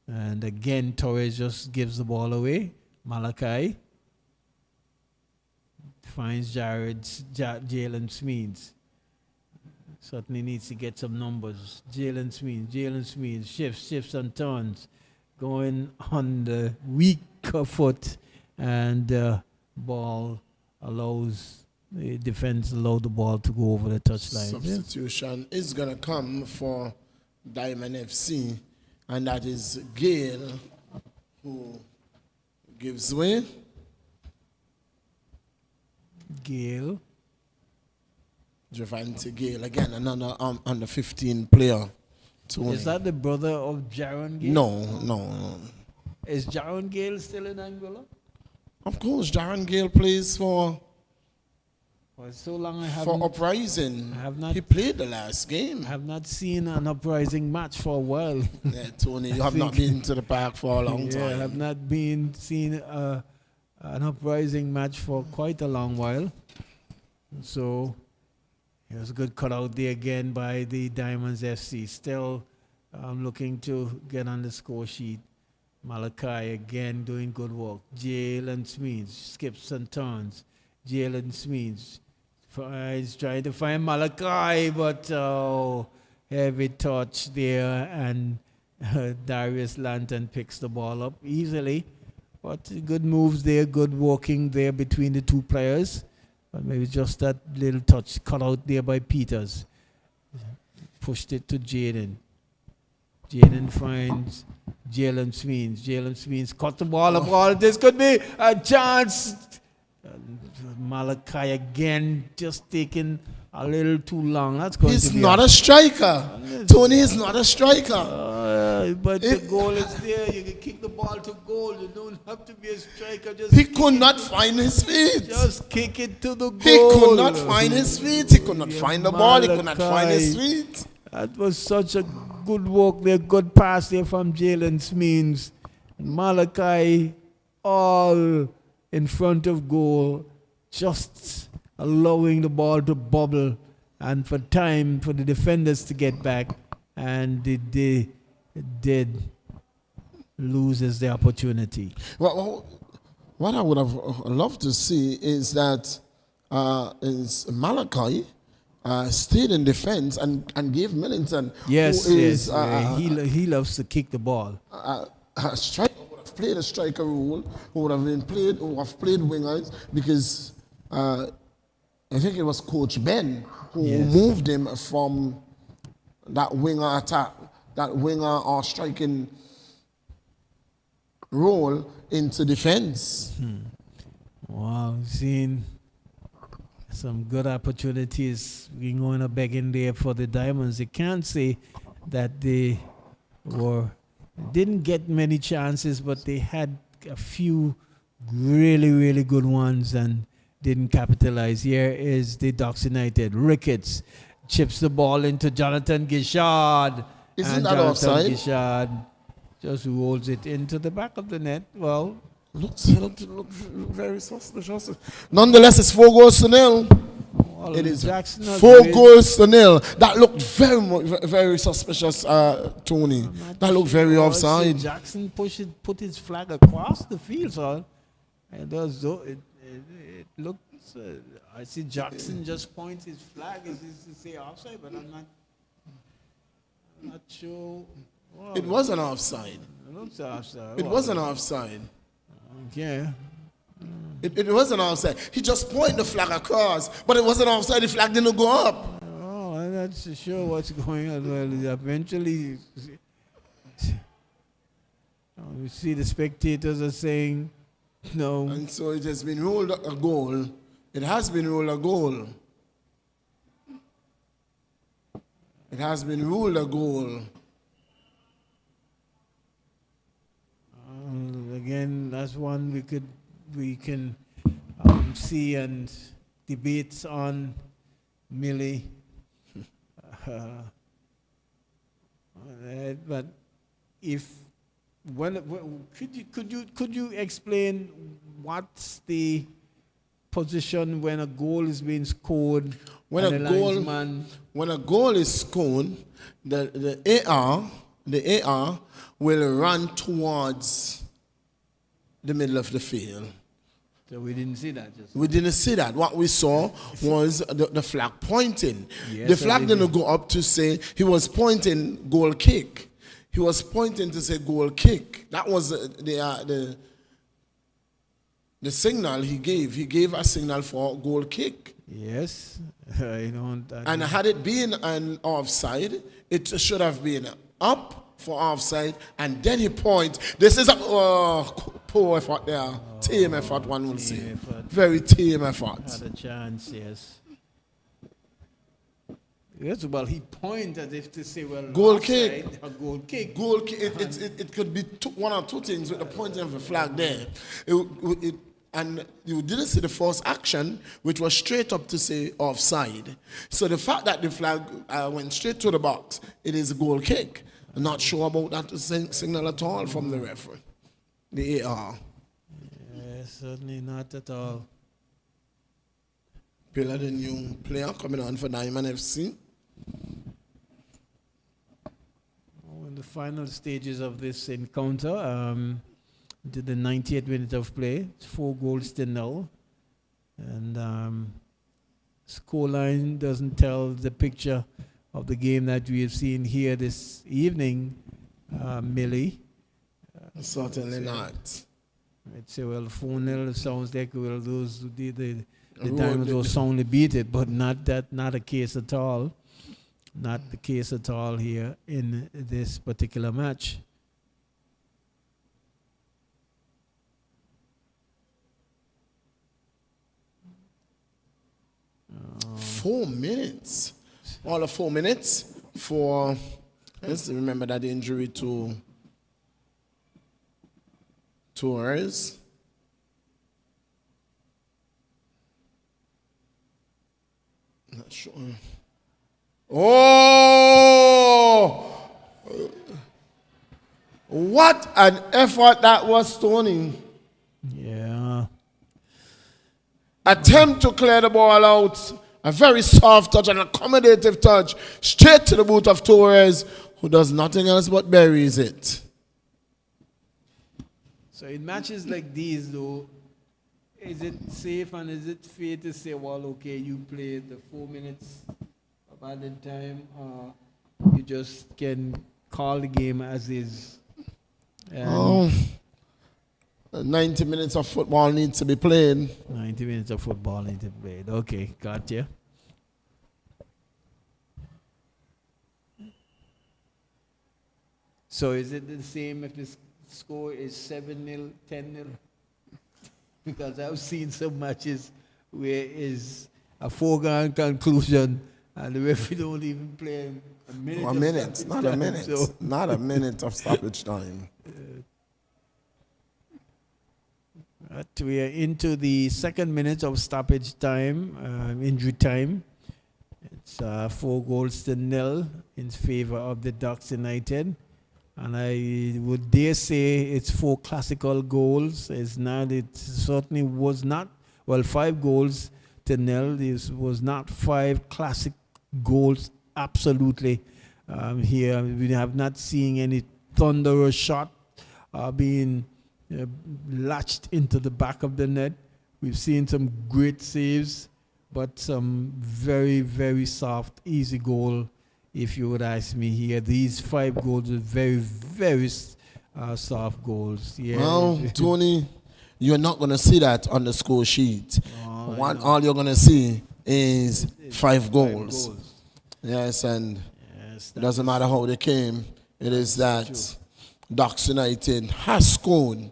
And again, Torres just gives the ball away. Malachi finds Jalen Smeens. Certainly needs to get some numbers. Jalen Smeens shifts and turns. Going on the weaker foot. And ball the defense allow the ball to go over the touchline. Substitution is going to come for Diamond FC. And that is Gale, who gives way. Gale. Javante Gale, again, another under 15 player. Is that the brother of Jaron Gale? No. Is Jaron Gale still in Angola? Of course, Jaron Gale plays for For so long I for haven't, uprising. I have not, He played the last game. I have not seen an uprising match for a while. Yeah, Tony, you have not think- been to the park for a long Yeah, I have time. not seen an uprising match for quite a long while. So it was a good cutout there again by the Diamonds FC. Still looking to get on the score sheet. Malachi again doing good work. Jalen Smeens skips and turns. Jalen Smeens is trying to find Malachi, but heavy touch there, and Darius Lanton picks the ball up easily. But good moves there, good walking there between the two players. But maybe just that little touch cut out there by Peters. Pushed it to Jaden. Jaden finds Jalen Smeens. Jalen Smeens caught the ball. This could be a chance. Malachi again just taking a little too long. That's going He's to be not a striker. Tony is not a striker. but the goal is there. You can kick the ball to goal. You don't have to be a striker. Just He could not find his feet. just kick it to the goal. He could not find his feet. He could not find the ball. He could not find his Malachi. feet. That was such a good work there, good pass there from Jalen Smeens. Malachi all in front of goal, just allowing the ball to bubble and for time for the defenders to get back, and they did loses the opportunity. Well, what I would have loved to see is that is Malachi stayed in defense and gave Millington, Yes, who is yes, he loves to kick the ball. a striker, would have played a striker role, who have played wingers, because I think it was Coach Ben who Yes. moved him from that winger attack, that winger or striking role into defense. Wow, seeing some good opportunities going a begging there for the Diamonds. You can't say that they didn't get many chances, but they had a few really, really good ones and didn't capitalize. Here is the Ducks United. Ricketts chips the ball into Jonathan Gishard. Isn't and that Jonathan offside? Gishard just rolls it into the back of the net. Well, Looks very suspicious. Nonetheless, it's 4-0. It is Jackson 4-0. That looked very suspicious, Tony. That looked very offside. Jackson put his flag across the field, so it does. It looks. I see Jackson just points his flag as to say offside, but I'm not sure. Well, It was an offside. it looks offside. It was an offside. Yeah. It was an offside. He just pointed the flag across, but it wasn't offside. The flag didn't go up. Oh, I'm not so sure what's going on. Well, eventually, we see the spectators are saying no. And so it has been ruled a goal. It has been ruled a goal. It has been ruled a goal. Again, that's one we can see and debate on Millie. But if could you explain what's the position when a goal is being scored? When and a the goal, linesman- when a goal is scored, the AR will run towards the middle of the field. So we didn't see that. We didn't see that. What we saw was the flag pointing. Yes, The flag I didn't did. go up to say, he was pointing goal kick. He was pointing to say goal kick. That was the signal he gave. He gave a signal for goal kick. Yes, I don't. And had it been an offside, it should have been up for offside, and then he point. This is a poor effort there. Tame effort, one will say. effort. Very tame effort. Had a chance, yes. Yes, well, he pointed as if to say, well, Goal offside, kick. a goal kick. Goal kick, it could be one or two things with the pointing of the flag there. And you didn't see the first action, which was straight up to say offside. So the fact that the flag went straight to the box, it is a goal kick. I'm not sure about that signal at all from the referee, the AR. Yeah, certainly not at all. Pillar, the new player coming on for Diamond FC. In the final stages of this encounter, to the 90th minute of play, it's 4-0. And scoreline doesn't tell the picture of the game that we have seen here this evening, Millie. Certainly not. I'd say, well, 4-0 sounds like, well, the Diamonds will soundly beat it, but not a case at all. Not the case at all here in this particular match. 4 minutes. All of 4 minutes for, let's remember that injury to Torres. Not sure. Oh! What an effort that was, Tony. Yeah. Attempt to clear the ball out. A very soft touch, an accommodative touch, straight to the boot of Torres, who does nothing else but buries it. So in matches like these, though, is it safe and is it fair to say, well, okay, you played the 4 minutes of added time, or you just can call the game as is? 90 minutes of football needs to be played. 90 minutes of football need to be played. Okay, gotcha. So is it the same if the score is 7-0, 10-0? Because I've seen some matches where it's a foregone conclusion and the referee don't even play a minute. 1 minute, not a minute. So Not a minute of stoppage time. we are into the second minute of stoppage time, injury time. It's 4-0 in favor of the Ducks United. And I would dare say it's 4 classical goals. It's not, it certainly was not, well, 5-0. This was not 5 classic goals, absolutely. Here, we have not seen any thunderous shot being latched into the back of the net. We've seen some great saves, but some very, very soft, easy goal. If you would ask me here, these 5 goals are very, very soft goals. Yeah. Well, Tony, you're not going to see that on the score sheet. All you're going to see is 5 goals. Yes, and it doesn't matter how they came. It is that Ducks United has scored.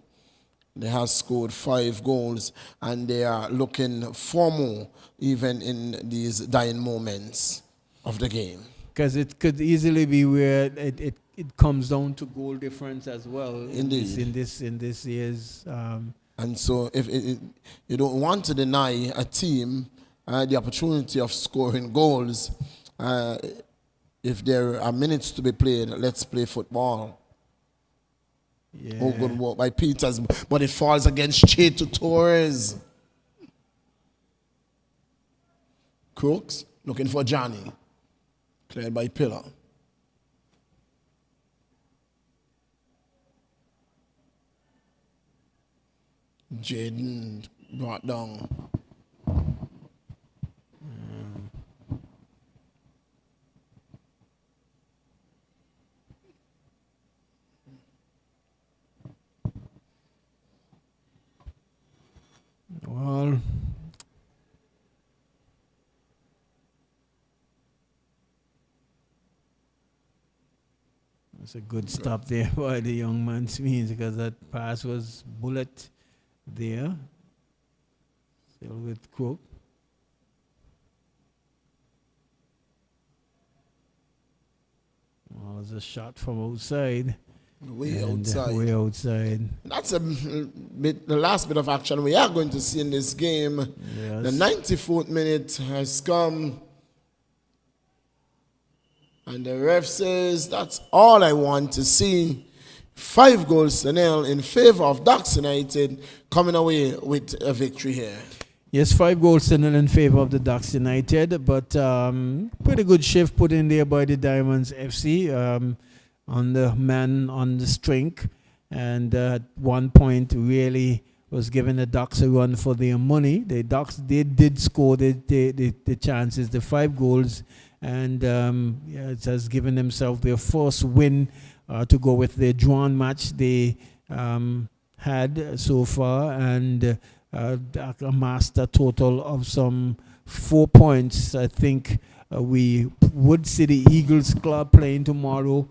They have scored 5 goals, and they are looking for more, even in these dying moments of the game. Because it could easily be where it comes down to goal difference as well. Indeed. In this year's. And so if you don't want to deny a team the opportunity of scoring goals, if there are minutes to be played, let's play football. Yeah. Oh, good work by Peters, but it falls against Cheto Torres. Crooks looking for Johnny. Cleared by Pillar. Jaden brought down. Well, it's a good stop there by the young man Smith, because that pass was bullet there. Still with Cook. Well, it's a shot from outside. Way outside. Way outside. That's a the last bit of action we are going to see in this game. Yes. The 94th minute has come. And the ref says, that's all I want to see. 5-0 in favor of Ducks United, coming away with a victory here. Yes, 5-0 in favor of the Ducks United, but pretty good shift put in there by the Diamonds FC on the man on the strength, and at one point really was giving the Ducks a run for their money. The Ducks did score the chances, the 5 goals, and it has given themselves their first win to go with the drawn match they had so far, and amassed a total of some 4 points. I think we would see the Eagles Club playing tomorrow.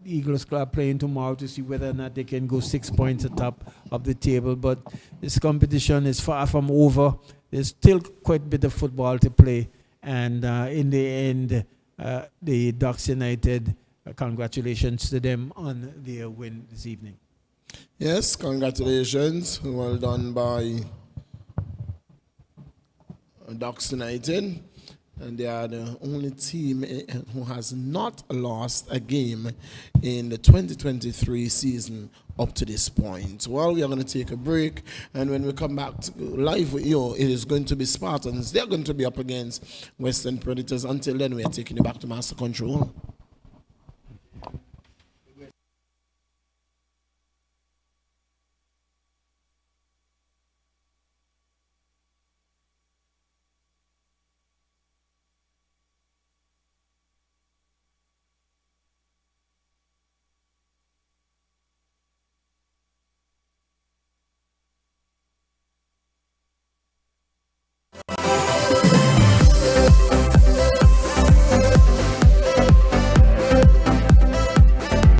Eagles Club playing tomorrow to see whether or not they can go 6 points atop of the table. But this competition is far from over. There's still quite a bit of football to play. And in the end, the Ducks United, congratulations to them on their win this evening. Yes, congratulations. Well done by Ducks United. And they are the only team who has not lost a game in the 2023 season up to this point. Well, we are going to take a break, and when we come back live with you, it is going to be Spartans. They're going to be up against Western Predators. Until then, we are taking you back to Master Control.